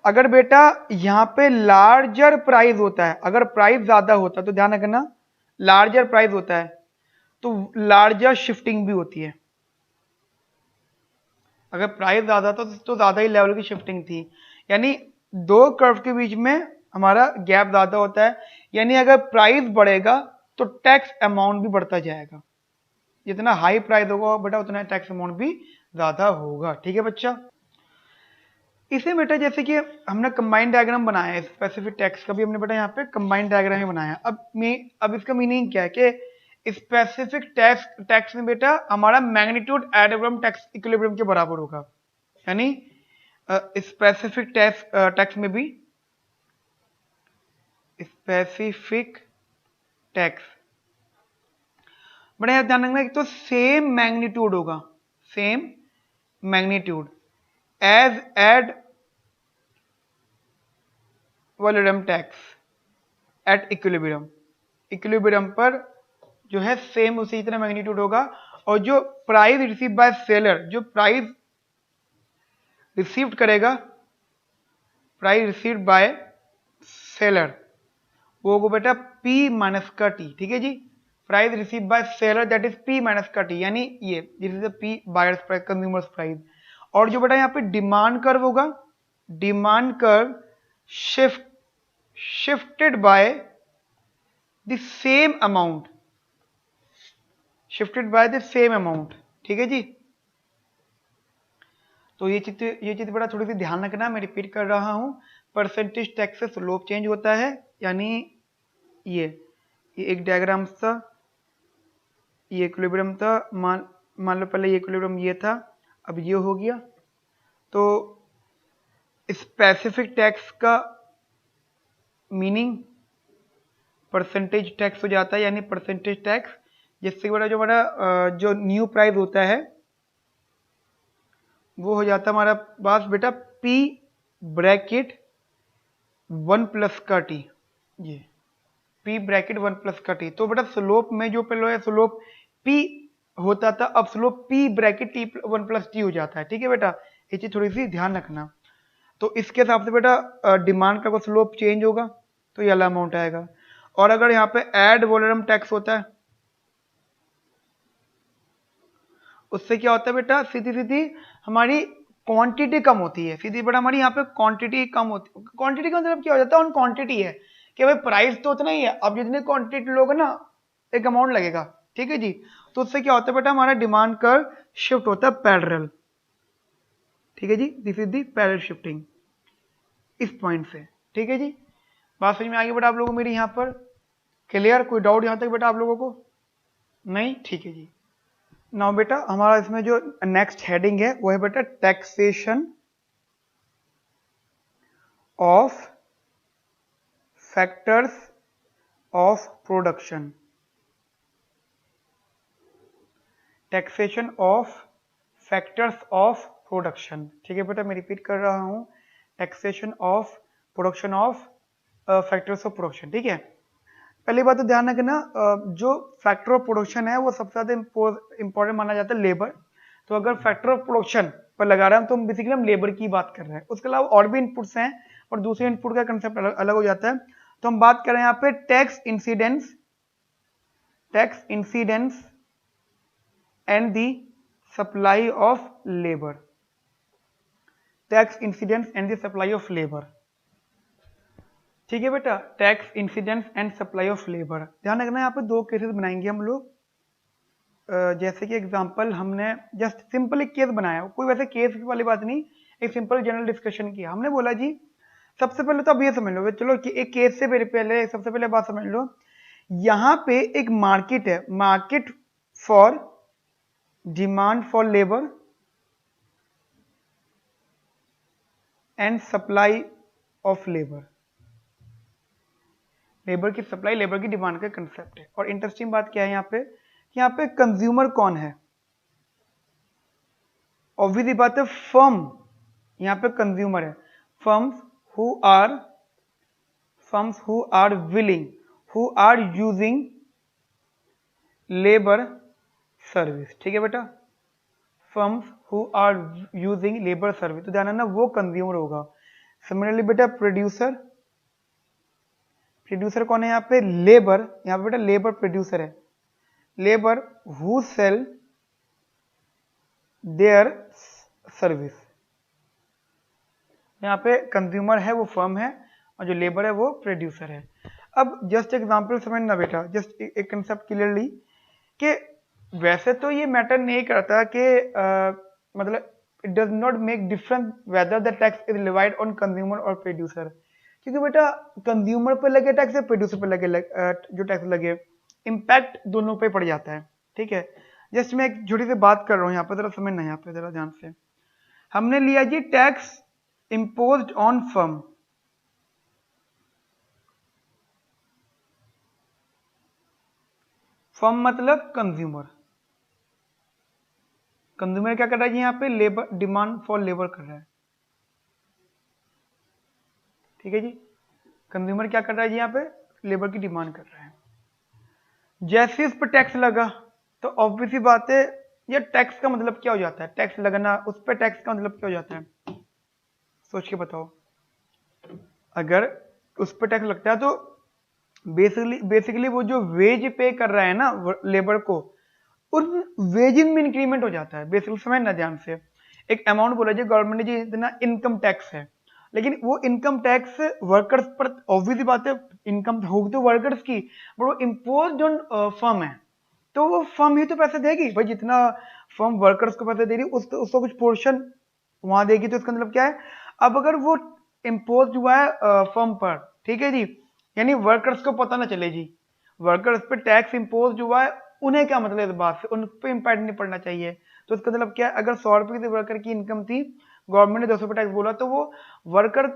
अगर बेटा यहां पे लार्जर प्राइस होता है, अगर प्राइस ज्यादा होता है तो ध्यान रखना लार्जर प्राइस होता है तो लार्जर शिफ्टिंग भी होती है। अगर प्राइस ज्यादा था तो ज्यादा ही लेवल की शिफ्टिंग थी, यानी दो कर्व के बीच में हमारा गैप ज्यादा होता है, यानी अगर प्राइस बढ़ेगा तो टैक्स अमाउंट भी बढ़ता जाएगा। जितना हाई प्राइस होगा बेटा उतना टैक्स अमाउंट भी ज्यादा होगा। ठीक है बच्चा, इसे बेटा जैसे कि हमने कंबाइंड डायग्राम बनाया है, स्पेसिफिक टैक्स का भी हमने बेटा यहाँ पे कंबाइंड डायग्राम ही बनाया। अब इसका मीनिंग क्या है कि स्पेसिफिक टैक्स में बेटा हमारा मैग्नीट्यूड एड टैक्स इक्विलिब्रियम के बराबर होगा, यानी स्पेसिफिक टैक्स में भी स्पेसिफिक टैक्स बड़ा ध्यान रखना तो सेम मैग्नीट्यूड होगा, same magnitude as ad volume tax at equilibrium. Equilibrium पर जो है सेम उसी तरह मैग्नीट्यूड होगा। और जो प्राइस रिसीव बाय सेलर, जो प्राइस रिसीव्ड करेगा, प्राइस रिसीव्ड बाय सेलर वो होगा बेटा P माइनस का T। ठीक है जी, price receive by seller that is P minus का T, यानी ये this is the P buyers price, consumers price. और जो बेटा यहाँ पे डिमांड कर्व होगा, demand curve shifted by the same amount, shifted by the same amount. ठीक है जी, तो ये चीज बड़ा थोड़ी सी ध्यान रखना, मैं रिपीट कर रहा हूं। परसेंटेज टैक्स से स्लोप चेंज होता है, यानी ये एक डायग्राम था, ये इक्विलिब्रियम था, मान लो पहले ये इक्विलिब्रियम ये था, अब ये हो गया। तो स्पेसिफिक टैक्स का मीनिंग परसेंटेज टैक्स हो जाता है, यानी परसेंटेज टैक्स जिससे बड़ा जो हमारा जो न्यू प्राइस होता है वो हो जाता है हमारा पास बेटा P ब्रैकेट 1 प्लस का T, ये P ब्रैकेट 1 प्लस का T। तो बेटा स्लोप में जो पहले है स्लोप P होता था, अब slope P bracket T 1 plus T हो जाता है। ठीक है बेटा, ये चीज थोड़ी सी ध्यान रखना। तो इसके हिसाब से बेटा डिमांड का स्लोप चेंज होगा तो ये वाला अमाउंट आएगा। और अगर यहाँ पे एड वॉल्यूम टैक्स होता है, उससे क्या होता है बेटा, सीधी सीधी हमारी क्वांटिटी कम होती है, सीधी बेटा हमारी यहाँ पे क्वांटिटी कम होती है। क्वांटिटी का मतलब क्या हो जाता है, ऑन क्वांटिटी है कि भाई प्राइस तो उतना ही है, अब जितने क्वांटिटी लोगे ना एक अमाउंट लगेगा। ठीक है जी, तो उससे क्या होता है बेटा हमारा डिमांड कर्व शिफ्ट होता है पैरेलल। ठीक है जी, this is the parallel shifting इस पॉइंट से। ठीक है जी, बात समझ में आ गई बेटा आप लोगों को मेरी यहाँ पर? क्लियर? कोई डाउट यहाँ तक बेटा आप लोगों को? नहीं? ठीक है जी। नाउ बेटा हमारा इसमें जो नेक्स्ट हेडिंग है वो है बेटा taxation of factors of production. Taxation of factors of production. ठीक है बेटा, मैं रिपीट कर रहा हूं, taxation of production of factors of production. ठीक है, पहली बात तो ध्यान रखना, जो फैक्टर ऑफ प्रोडक्शन है वो सबसे ज्यादा इंपॉर्टेंट माना जाता है लेबर। तो अगर फैक्टर ऑफ प्रोडक्शन पर लगा रहे हैं तो हम बेसिकली हम लेबर की बात कर रहे हैं। उसके अलावा और भी इनपुट्स हैं और दूसरे इनपुट का कंसेप्ट अलग हो जाता है। तो हम बात कर रहे हैं यहाँ पे tax incidence and the supply of labour. Tax incidence and the supply of labour. ठीक है बेटा, tax incidence and supply of labour. ध्यान रखना यहाँ पे दो केसेस बनाएंगे हम लोग। जैसे कि एग्जांपल हमने जस्ट सिंपल एक केस बनाया, कोई वैसे केस वाली बात नहीं, एक सिंपल जनरल डिस्कशन किया। हमने बोला जी सबसे पहले तो अब ये समझ लो, चलो कि एक केस से पहले सबसे पहले बात समझ लो, यहाँ पे एक मार्केट है, market for demand for labour and supply of labour. Labour की सप्लाई, लेबर की डिमांड का कंसेप्ट है। और इंटरेस्टिंग बात क्या है यहाँ पे कंज्यूमर कौन है? ऑब्वियसली बात है फर्म, यहाँ पे कंज्यूमर है। Firms who are willing, who are using labour service. ठीक है बेटा, firms who are using labour service, तो ध्यान रखना वो कंज्यूमर होगा। सिमिलरली बेटा प्रोड्यूसर कौन है यहाँ पे? लेबर। यहाँ पे बेटा लेबर प्रोड्यूसर है, labour who sell their service. यहाँ पे कंज्यूमर है वो फर्म है और जो लेबर है वो प्रोड्यूसर है। अब जस्ट एग्जांपल समझना बेटा, जस्ट एक कंसेप्ट क्लियरली कि वैसे तो ये मैटर नहीं करता कि मतलब it does not make difference whether the tax is levied on consumer और प्रोड्यूसर, क्योंकि बेटा कंज्यूमर पे लगे टैक्स या प्रोड्यूसर पे लगे जो टैक्स लगे इम्पैक्ट दोनों पे पड़ जाता है। ठीक है, जस्ट मैं एक छोटी सी बात कर रहा हूँ यहाँ पे, जरा समझना यहाँ पे जरा ध्यान से। हमने लिया जी tax imposed on firm, firm मतलब कंज्यूमर। कंज्यूमर क्या कर रहा है जी यहाँ पे, लेबर, डिमांड फॉर लेबर कर रहा है। ठीक है जी, कंज्यूमर क्या कर रहा है जी यहाँ पे, लेबर की डिमांड कर रहा है। जैसे इस पर टैक्स लगा तो ऑब्वियसली बात है, ये टैक्स का मतलब क्या हो जाता है, टैक्स लगना, उस पर टैक्स का मतलब क्या हो जाता है, सोच के बताओ। अगर उस पर टैक्स लगता है तो बेसिकली वो जो वेज पे कर रहा है ना लेबर को, उस वेजिंग में इंक्रीमेंट हो जाता है। बेसिकली समझना ध्यान से, एक अमाउंट बोला जी गवर्नमेंट ने जी इतना इनकम टैक्स है, लेकिन वो इनकम टैक्स वर्कर्स पर, ऑब्वियसली बात है इनकम होगी तो वर्कर्स की, बट वो इम्पोज ऑन फर्म है, तो वो फर्म ही तो पैसे देगी भाई, जितना फर्म वर्कर्स को पैसे दे रही उसका कुछ पोर्शन वहां देगी, तो इसका मतलब क्या है। अब अगर वो इम्पोज हुआ है फर्म पर, ठीक है जी, यानी वर्कर्स को पता ना चले जी, वर्कर्स पे टैक्स इम्पोज हुआ है, उन्हें क्या मतलब इस बात से, उन पे इम्पैक्ट नहीं पड़ना चाहिए। तो इसका मतलब क्या है, अगर 100 रुपए की वर्कर की इनकम थी, गवर्नमेंट ने 200 रुपए टैक्स बोला, तो वो वर्कर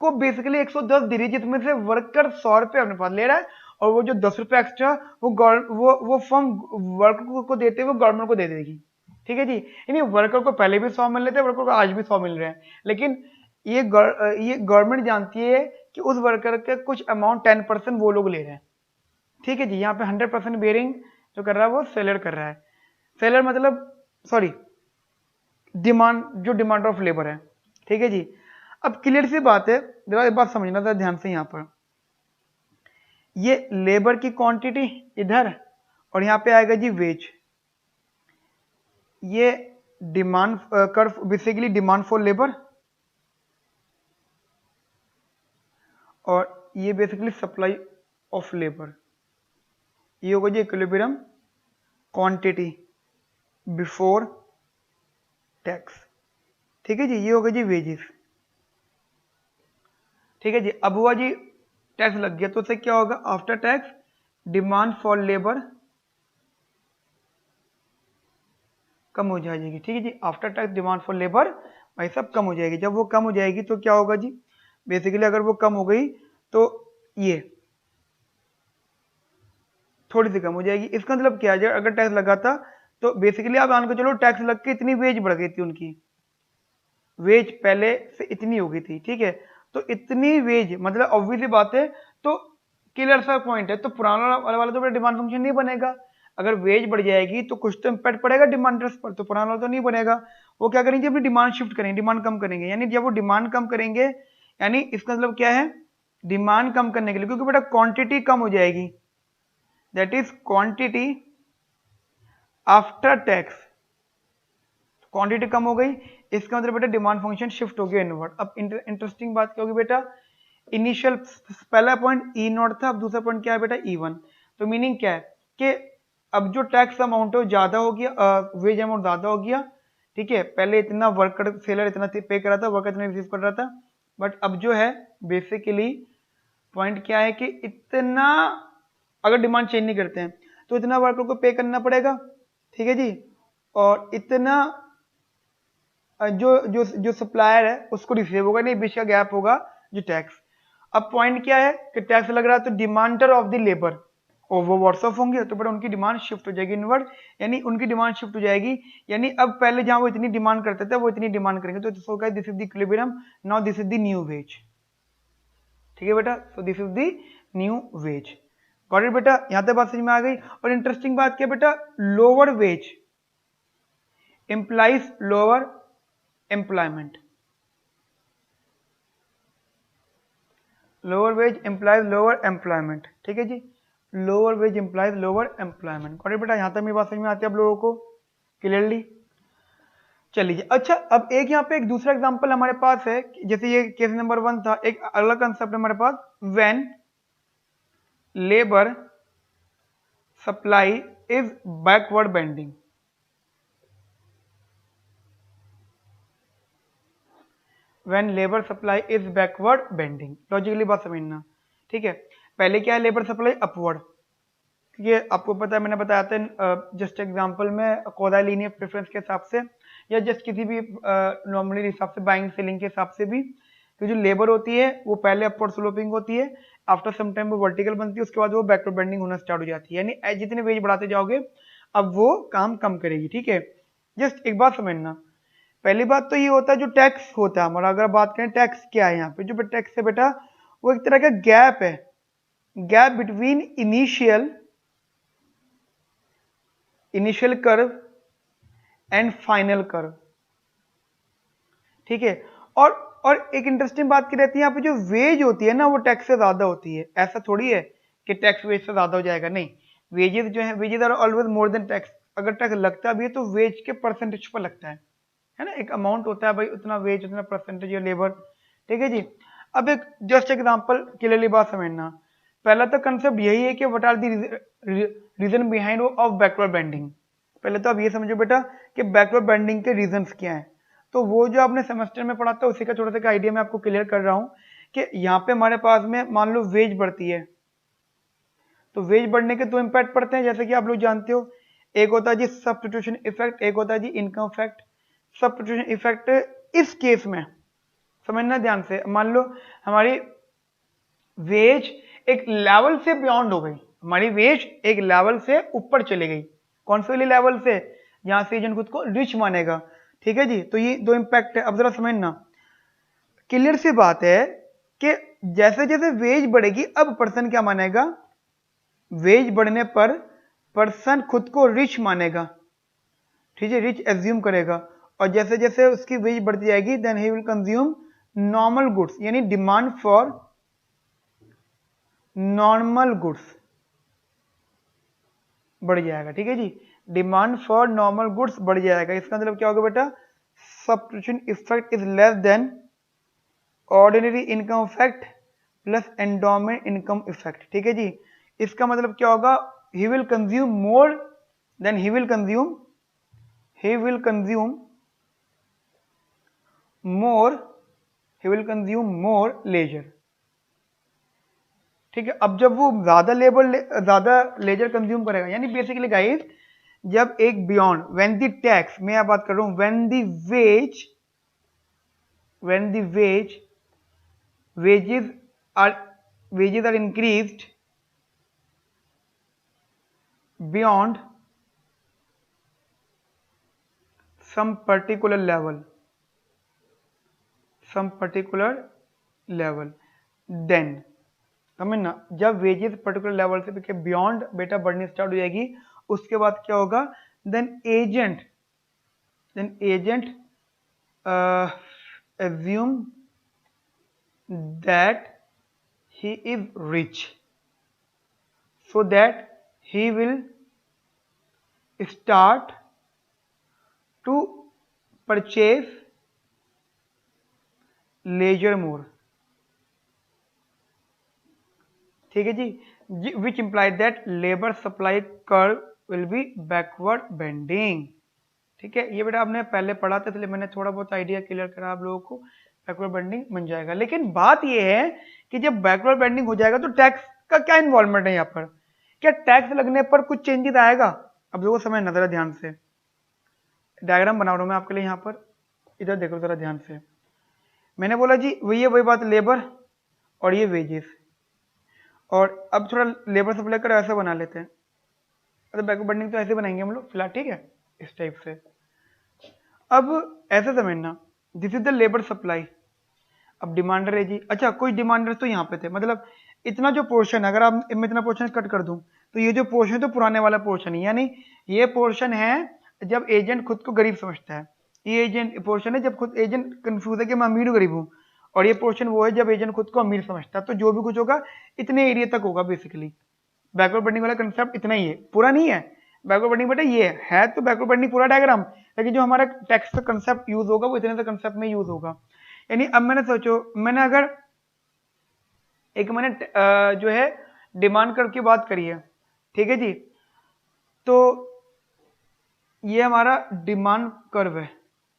को बेसिकली 110 दे रही है, जिसमें से वर्कर 100 रुपए अपने पास ले रहा है, और वो जो 10 रुपए एक्स्ट्रा वो फर्म वर्कर को देते हुए गवर्नमेंट को दे देगी। ठीक है जी, यानी वर्कर को पहले भी 100 मिल रहे थे, वर्कर को आज भी 100 मिल रहे हैं, लेकिन ये गवर्नमेंट जानती है कि उस वर्कर का कुछ अमाउंट 10% वो लोग ले रहे हैं। ठीक है जी, यहाँ पे 100% बेयरिंग जो कर रहा है वो सेलर कर रहा है। सेलर मतलब सॉरी डिमांड, जो डिमांड ऑफ लेबर है। ठीक है जी, अब क्लियर सी बात है, जरा एक बात समझना था ध्यान से, यहाँ पर ये लेबर की क्वांटिटी इधर, और यहाँ पे आएगा जी वेज, ये demand curve, basically demand for labour, और ये बेसिकली सप्लाई ऑफ लेबर, ये होगा जी इक्विलिब्रियम क्वांटिटी बिफोर टैक्स। ठीक है जी, ये होगा जी वेजेस। ठीक है जी, अब हुआ जी टैक्स लग गया, तो उससे क्या होगा, after tax demand for labour कम हो जाएगी। ठीक है जी, after tax demand for labour भाई सब कम हो जाएगी। जब वो कम हो जाएगी तो क्या होगा जी, बेसिकली अगर वो कम हो गई तो ये थोड़ी सी कम हो जाएगी। इसका मतलब क्या है, अगर टैक्स लगा था तो बेसिकली आप मान के चलो टैक्स लग के इतनी वेज बढ़ गई थी, उनकी वेज पहले से इतनी हो गई थी। ठीक है, तो इतनी वेज मतलब ऑब्वियसली बात है, तो क्लियर सा पॉइंट है, तो पुराना वाला तो डिमांड फंक्शन नहीं बनेगा। अगर वेज बढ़ जाएगी तो कुछ तो इम्पैक्ट पड़ेगा डिमांडर्स पर, तो पुराना वाला तो नहीं बनेगा। वो क्या करेंगे, अपनी डिमांड शिफ्ट करेंगे, डिमांड कम करेंगे, यानी जब वो डिमांड कम करेंगे, यानी इसका मतलब क्या है, डिमांड कम करने के लिए, क्योंकि बेटा क्वांटिटी कम हो जाएगी, that is quantity after tax, quantity कम हो गई, इसका मतलब बेटा डिमांड फंक्शन शिफ्ट हो गया इनवर्ड। अब इंटरेस्टिंग बात क्या होगी बेटा, इनिशियल पहला पॉइंट ई नॉट था, अब दूसरा पॉइंट क्या है बेटा ई वन। तो मीनिंग क्या है कि अब जो टैक्स अमाउंट है वो ज्यादा हो गया, वेज अमाउंट ज्यादा हो गया। ठीक है, पहले इतना वर्कर सेलर इतना पे कर रहा था, वर्कर इतना रिसीव कर रहा था, बट अब जो है बेसिकली पॉइंट क्या है कि इतना अगर डिमांड चेंज नहीं करते हैं तो इतना वर्कर को पे करना पड़ेगा। ठीक है जी, और इतना जो जो जो सप्लायर है उसको रिसीव होगा, नहीं बीच का गैप होगा जो टैक्स। अब पॉइंट क्या है कि टैक्स लग रहा है तो डिमांडर ऑफ द लेबर, और वो व्हाट्सअप होंगे, तो बड़ा उनकी डिमांड शिफ्ट हो जाएगी इनवर्ड, यानी उनकी डिमांड शिफ्ट हो जाएगी, यानी अब पहले जहां वो इतनी डिमांड करते थे वो इतनी डिमांड करेंगे, तो this is the equilibrium, now this is the new ways. ठीक है बेटा, सो this is the new ways. Got it बेटा, यहां तक बात समझ में आ गई। और इंटरेस्टिंग बात क्या बेटा, lower wage implies lower employment, lower wage implies lower employment. ठीक है जी, lower wage implies lower employment. Got it बेटा, यहां तक मेरी बात समझ में आती है आप लोगों को क्लियरली। चलिए अच्छा, अब एक यहाँ पे एक दूसरा एग्जांपल हमारे पास है, जैसे ये केस नंबर 1 था, एक अगला कंसेप्ट हमारे पास, when labour supply is backward bending. When labour supply is backward bending, logically बात समझना, ठीक है। पहले क्या है, लेबर सप्लाई अपवर्ड, ये आपको पता है, मैंने बताया था जस्ट एग्जांपल में कोदा लीनियर प्रेफरेंस के हिसाब से, या जस्ट किसी भी नॉर्मली हिसाब से बाइंग सेलिंग के हिसाब से भी, तो जो लेबर होती है वो पहले अपवर्ड स्लोपिंग होती है, आफ्टर सम टाइम वो वर्टिकल बनती है, उसके बाद वो बैकवर्ड बेंडिंग होना स्टार्ट हो जाती है, यानी जितने वेज बढ़ाते जाओगे अब वो काम कम करेगी, ठीक है। जस्ट एक बात समझना, पहली बात तो ये होता है जो टैक्स होता है हमारा, अगर बात करें टैक्स क्या है यहाँ पे, जो टैक्स है बेटा वो एक तरह का गैप है, gap between initial curve and final curve, ठीक है। और एक इंटरेस्टिंग बात की रहती है यहाँ पे, जो वेज होती है ना वो टैक्स से ज्यादा होती है, ऐसा थोड़ी है कि टैक्स वेज से ज्यादा हो जाएगा, नहीं, वेजेस जो है wages are always more than tax, अगर टैक्स लगता भी है तो वेज के परसेंटेज पर लगता है ना, एक अमाउंट होता है भाई, उतना वेज उतना परसेंटेज या लेबर, ठीक है जी। अब एक जस्ट एग्जांपल क्लियरली बात समझना, पहला तो कंसेप्ट यही है कि what are the reason behind of backward bending, पहले तो आप ये समझो बेटा कि बैकवर्ड बेंडिंग के रीजंस क्या हैं, तो वो जो आपने सेमेस्टर में पढ़ा था उसी का छोटा सा आइडिया मैं आपको क्लियर कर रहा हूं कि यहाँ पे हमारे पास में मान लो वेज बढ़ती है, तो वेज बढ़ने के दो इम्पैक्ट पड़ते हैं, जैसे कि आप लोग जानते हो, एक होता है जी सब्स्टिट्यूशन इफेक्ट, एक होता है जी इनकम इफेक्ट। सब्स्टिट्यूशन इफेक्ट इस केस में समझना ध्यान से, मान लो हमारी वेज एक लेवल से बियॉन्ड हो गई, हमारी वेज एक लेवल से ऊपर चली गई, कौन से लेवल से, यहां से एजेंट खुद को रिच मानेगा, ठीक है जी। तो ये दो इंपैक्ट है, अब जरा समझना, क्लियर सी बात है कि जैसे जैसे वेज बढ़ेगी अब पर्सन क्या मानेगा, वेज बढ़ने पर पर्सन खुद को रिच मानेगा, ठीक है, रिच एज्यूम करेगा, और जैसे जैसे उसकी वेज बढ़ती जाएगी then he will consume normal goods, यानी डिमांड फॉर नॉर्मल गुड्स बढ़ जाएगा, ठीक है जी, डिमांड फॉर नॉर्मल गुड्स बढ़ जाएगा, इसका मतलब क्या होगा बेटा, substitution effect is less than ordinary income effect plus endowment income effect, ठीक है जी। इसका मतलब क्या होगा, he will consume more than he will consume more leisure, ठीक है। अब जब वो ज्यादा लेजर कंज्यूम करेगा, यानी बेसिकली गाइस जब एक बियॉन्ड व्हेन द टैक्स, मैं बात कर रहा हूं when the wages are increased beyond some particular level then, समझना, जब वेजेस पर्टिकुलर लेवल से बियॉन्ड बेटा बढ़नी स्टार्ट हो जाएगी, उसके बाद क्या होगा, then agent assume that he is rich, so that he will start to purchase leisure more, ठीक है जी, which imply that labour supply curve will be backward bending, ठीक है। ये बेटा आपने पहले पढ़ा था, इसलिए मैंने थोड़ा बहुत आइडिया क्लियर करा आप लोगों को, बैकवर्ड बेंडिंग बन जाएगा। लेकिन बात ये है कि जब बैकवर्ड बेंडिंग हो जाएगा तो टैक्स का क्या इन्वॉल्वमेंट है यहाँ पर, क्या टैक्स लगने पर कुछ चेंजेस आएगा, अब देखो समझना जरा ध्यान से, डायग्राम बना रहा हूं मैं आपके लिए यहाँ पर, इधर देखो जरा ध्यान से, मैंने बोला जी वही बात, लेबर और ये वेजेस, और अब थोड़ा लेबर सप्लाई कर ऐसा बना लेते हैं, तो बैकवर्ड बेंडिंग तो ऐसे बनाएंगे हम लोग फिलहाल, ठीक है, इस टाइप से। अब ऐसे समझना, this is the labour supply, अब डिमांडर है जी, अच्छा कोई डिमांडर तो यहाँ पे थे, मतलब इतना जो पोर्शन, अगर आप मैं इतना पोर्शन कट कर दूं तो ये जो पोर्शन है तो पुराने वाला पोर्शन है, यानी ये पोर्शन है जब एजेंट खुद को गरीब समझता है, ये एजेंट पोर्शन है जब खुद एजेंट कंफ्यूज है कि मैं अमीर हूं गरीब हूं, और ये पोर्शन वो है जब एजेंट खुद को अमीर समझता है, तो जो भी कुछ होगा इतने एरिया तक होगा बेसिकली, बैकवर्ड बेंडिंग वाला कंसेप्ट इतना ही है, पूरा नहीं है बैकवर्ड बेंडिंग, बेटा ये है तो बैकवर्ड बेंडिंग पूरा डायग्राम, लेकिन जो हमारा टेक्स्ट का कंसेप्ट यूज होगा वो इतने से कंसेप्ट में यूज होगा। यानी अब मैंने सोचो, मैंने अगर एक मैंने जो है डिमांड कर्व की बात करिए, ठीक है जी। तो ये हमारा डिमांड कर्व है,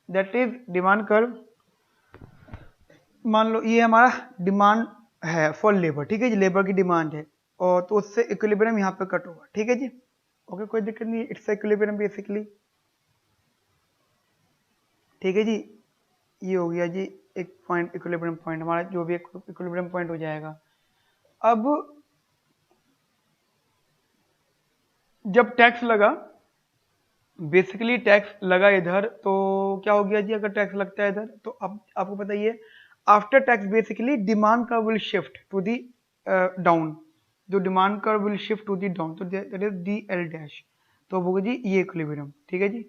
दैट इज डिमांड कर्व। मान लो ये हमारा डिमांड है फॉर लेबर, ठीक है जी, लेबर की डिमांड है, और तो उससे इक्विलिब्रियम यहाँ पे कट होगा, ठीक है जी। ओके, कोई दिक्कत नहीं, इट्स इक्विलिब्रियम बेसिकली, ठीक है जी। ये हो गया जी एक पॉइंट, इक्विलिब्रियम पॉइंट हमारा जो भी इक्विलिब्रियम पॉइंट हो जाएगा। अब जब टैक्स लगा, बेसिकली टैक्स लगा इधर, तो क्या हो गया जी, अगर टैक्स लगता है इधर तो अब आपको पता ही है, after tax basically demand curve will shift to the down, जो demand curve will shift to the down, तो that is D L dash, तो होगा जी ये इक्विलिब्रियम, ठीक है जी।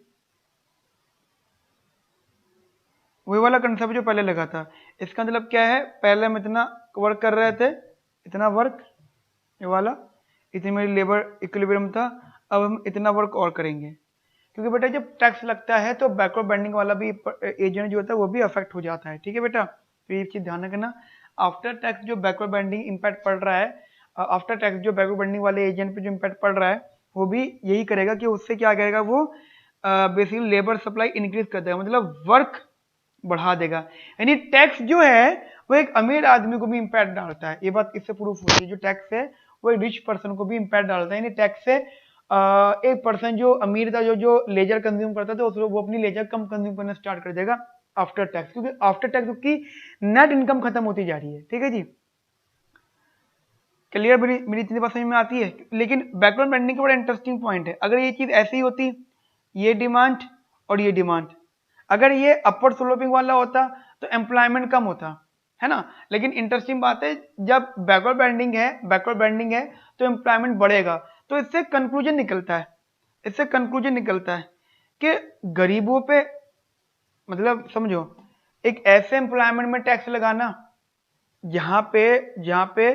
वही वाला कंसेप्ट जो पहले लगा था। इसका मतलब क्या है, पहले हम इतना वर्क कर रहे थे, इतना वर्क, ये वाला इतनी मेरी लेबर इक्विलिब्रियम था, अब हम इतना वर्क और करेंगे, क्योंकि बेटा जब टैक्स लगता है तो बैकवर्ड बेंडिंग वाला भी एजेंट जो होता है वो भी अफेक्ट हो जाता है, ठीक है बेटा। तो ये चीज ध्यान रखना, आफ्टर टैक्स जो बैकवर्ड बेंडिंग इम्पैक्ट पड़ रहा है, आफ्टर टैक्स जो बैकवर्ड बेंडिंग वाले एजेंट पे जो इम्पैक्ट पड़ रहा है, वो भी यही करेगा कि उससे क्या करेगा, वो बेसिकली लेबर सप्लाई इंक्रीज कर देगा, मतलब वर्क बढ़ा देगा। यानी टैक्स जो है वो एक अमीर आदमी को भी इम्पैक्ट डालता है, ये बात इससे प्रूफ होती है, जो टैक्स है वो एक रिच पर्सन को भी इम्पैक्ट डालता है। यानी टैक्स से एक पर्सन जो अमीर था, जो लेजर कंज्यूम करता था, उसको वो अपनी लेजर कम कंज्यूम करना स्टार्ट कर देगा आफ्टर टैक्स, क्योंकि आफ्टर टैक्स उसकी नेट इनकम खत्म होती जा रही है, ठीक है जी। क्लियर, मेरी इतनी बात समझ में आती है। लेकिन बैकवर्ड बेंडिंग का बड़ा इंटरेस्टिंग पॉइंट है, अगर ये चीज ऐसी होती, ये डिमांड और ये डिमांड, अगर ये अपवर्ड स्लोपिंग वाला होता तो एम्प्लॉयमेंट कम होता, है ना। लेकिन इंटरेस्टिंग बात है, जब बैकवर्ड बेंडिंग है तो एम्प्लॉयमेंट बढ़ेगा। तो इससे कंक्लूजन निकलता है कि गरीबों पे, मतलब समझो, एक ऐसे एम्प्लॉयमेंट में टैक्स लगाना जहां पे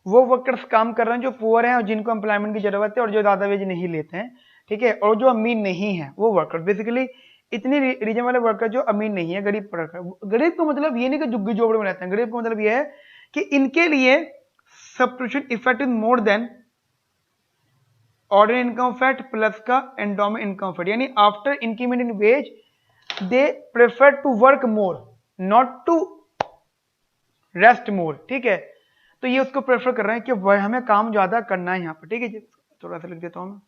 वो वर्कर्स काम कर रहे हैं जो पुअर हैं और जिनको एम्प्लॉयमेंट की जरूरत है और जो ज्यादा वेज नहीं लेते हैं, ठीक है, और जो अमीर नहीं है वो वर्कर, बेसिकली इतनी रीजन वाले वर्कर जो अमीर नहीं है, गरीब वर्कर। गरीब का मतलब ये नहीं कि झुग्गी झोपड़ी में रहते हैं, गरीब का मतलब ये है कि इनके लिए substitution effect is more than ordinary income effect plus का एंडोमेंट इनकम फैक्ट, यानी after increment in wage they prefer to work more, not to rest more, ठीक है। तो ये उसको प्रेफर कर रहे हैं कि वह हमें काम ज्यादा करना है यहाँ पर, ठीक है जी। थोड़ा सा लिख देता हूं मैं,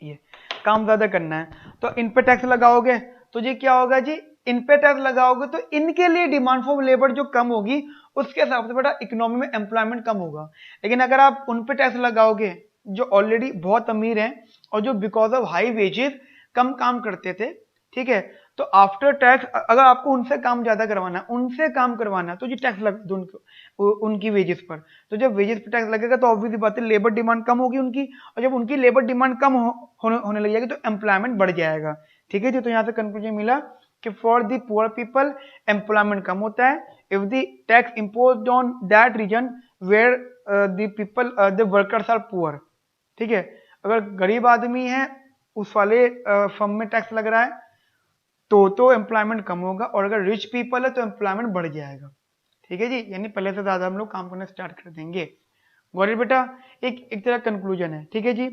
ये काम ज्यादा करना है, तो इन पे टैक्स लगाओगे तो जी क्या होगा जी, इन पे टैक्स लगाओगे तो इनके लिए डिमांड फॉर लेबर जो कम होगी, उसके हिसाब से बेटा इकोनॉमी में एम्प्लॉयमेंट कम होगा। लेकिन अगर आप उन पे टैक्स लगाओगे जो ऑलरेडी बहुत अमीर हैं और जो बिकॉज ऑफ हाई वेजेस कम काम करते थे, ठीक है, तो आफ्टर टैक्स अगर आपको उनसे काम ज्यादा करवाना तो जी टैक्स लगा दो उनकी वेजेस पर। तो जब वेजेस पर टैक्स लगेगा तो ऑब्वियसली बात है लेबर डिमांड कम होगी उनकी, और जब उनकी लेबर डिमांड कम होने लग जाएगी तो एम्प्लॉयमेंट बढ़ जाएगा, ठीक है जी। तो यहाँ से कंक्लूजन मिला कि for the poor people employment कम होता है if the tax imposed on that region where the people the workers are poor, ठीक है। अगर गरीब आदमी है उस वाले फर्म में टैक्स लग रहा है तो एम्प्लॉयमेंट कम होगा, और अगर रिच पीपल है तो एम्प्लॉयमेंट बढ़ जाएगा, ठीक है जी। यानी पहले से ज्यादा हम लोग काम करना स्टार्ट कर देंगे। गॉट इट बेटा, एक तरह कंक्लूजन है, ठीक है जी।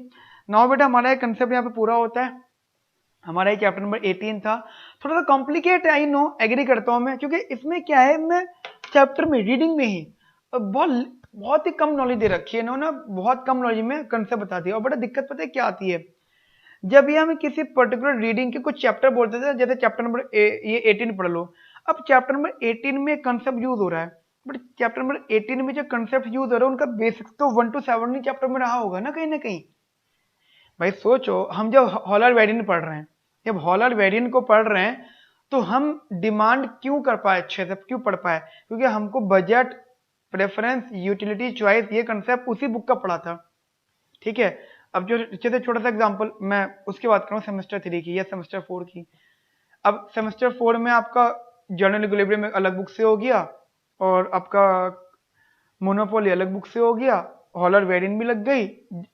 नाउ बेटा हमारा एक कंसेप्ट यहाँ पे पूरा होता है, हमारा चैप्टर नंबर 18 था, थोड़ा सा कॉम्प्लिकेट है, आई नो, एग्री करता हूं मैं, क्योंकि इसमें क्या है, मैं चैप्टर में रीडिंग में ही बहुत ही कम नॉलेज दे रखी है इन्होंने, बहुत कम नॉलेज में कंसेप्ट बता दिया। और बड़ा दिक्कत पता है क्या आती है, जब ये हमें किसी पर्टिकुलर रीडिंग के कुछ चैप्टर बोलते थे, जैसे चैप्टर नंबर ये 18 पढ़ लो, अब चैप्टर नंबर 18 में कंसेप्ट यूज हो रहा है, बट चैप्टर नंबर 18 में जो कंसेप्ट यूज हो रहा है उनका बेसिक्स तो 1 to 7 चैप्टर में रहा होगा ना कहीं। भाई सोचो, हम जब हॉलर वेरिएंट पढ़ रहे हैं, जब हॉलर वेरिएंट को पढ़ रहे हैं तो हम डिमांड क्यों कर पाए, अच्छे से क्यों पढ़ पाए, क्योंकि हमको बजट, प्रेफरेंस, यूटिलिटी, चॉइस, ये कंसेप्ट उसी बुक का पढ़ा था, ठीक है। अब जो जैसे छोटा सा एग्जांपल मैं उसकी बात करूं, सेमेस्टर 3 की या सेमेस्टर 4 की। अब सेमेस्टर 4 में आपका जर्नल इक्विलिब्रियम एक अलग बुक से हो गया, और आपका मोनोपोली अलग बुक से हो गया, हॉलर वेरिएंट भी लग गई,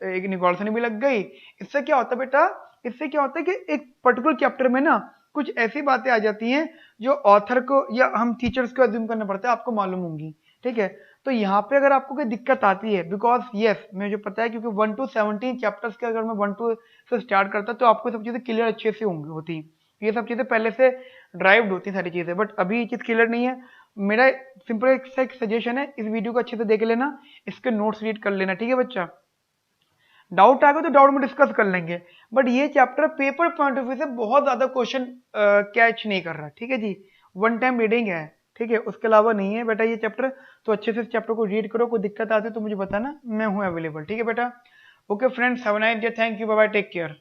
एक निकोलसन भी लग गई। इससे क्या होता है बेटा, इससे क्या होता है कि एक पर्टिकुलर चैप्टर में ना कुछ ऐसी बातें आ जाती हैं जो ऑथर को या हम टीचर्स को अज्यूम करना पड़ता है, आपको मालूम होंगी, ठीक है। तो यहाँ पे अगर आपको कोई दिक्कत आती है, बिकॉज यस मुझे पता है, क्योंकि 1 to 17 चैप्टर्स के अगर मैं 1 to से स्टार्ट करता तो आपको सब चीज़ें क्लियर अच्छे से होंगी होती, ये सब चीज़ें पहले से ड्राइव्ड होती हैं सारी चीज़ें, बट अभी ये चीज़ क्लियर नहीं है। मेरा सिंपल एक सजेशन है, इस वीडियो को अच्छे से देख लेना, इसके नोट्स रीड कर लेना, ठीक है बच्चा। डाउट आ गया तो डाउट में डिस्कस कर लेंगे, बट ये chapter paper point of view से बहुत ज्यादा क्वेश्चन कैच नहीं कर रहा, ठीक है जी। वन टाइम रीडिंग है, ठीक है, उसके अलावा नहीं है बेटा ये चैप्टर। तो अच्छे से इस चैप्टर को रीड करो, कोई दिक्कत आती है तो मुझे बताना, मैं हूँ अवेलेबल, ठीक है बेटा। Okay friends, have a nice day, thank you, bye bye, take care.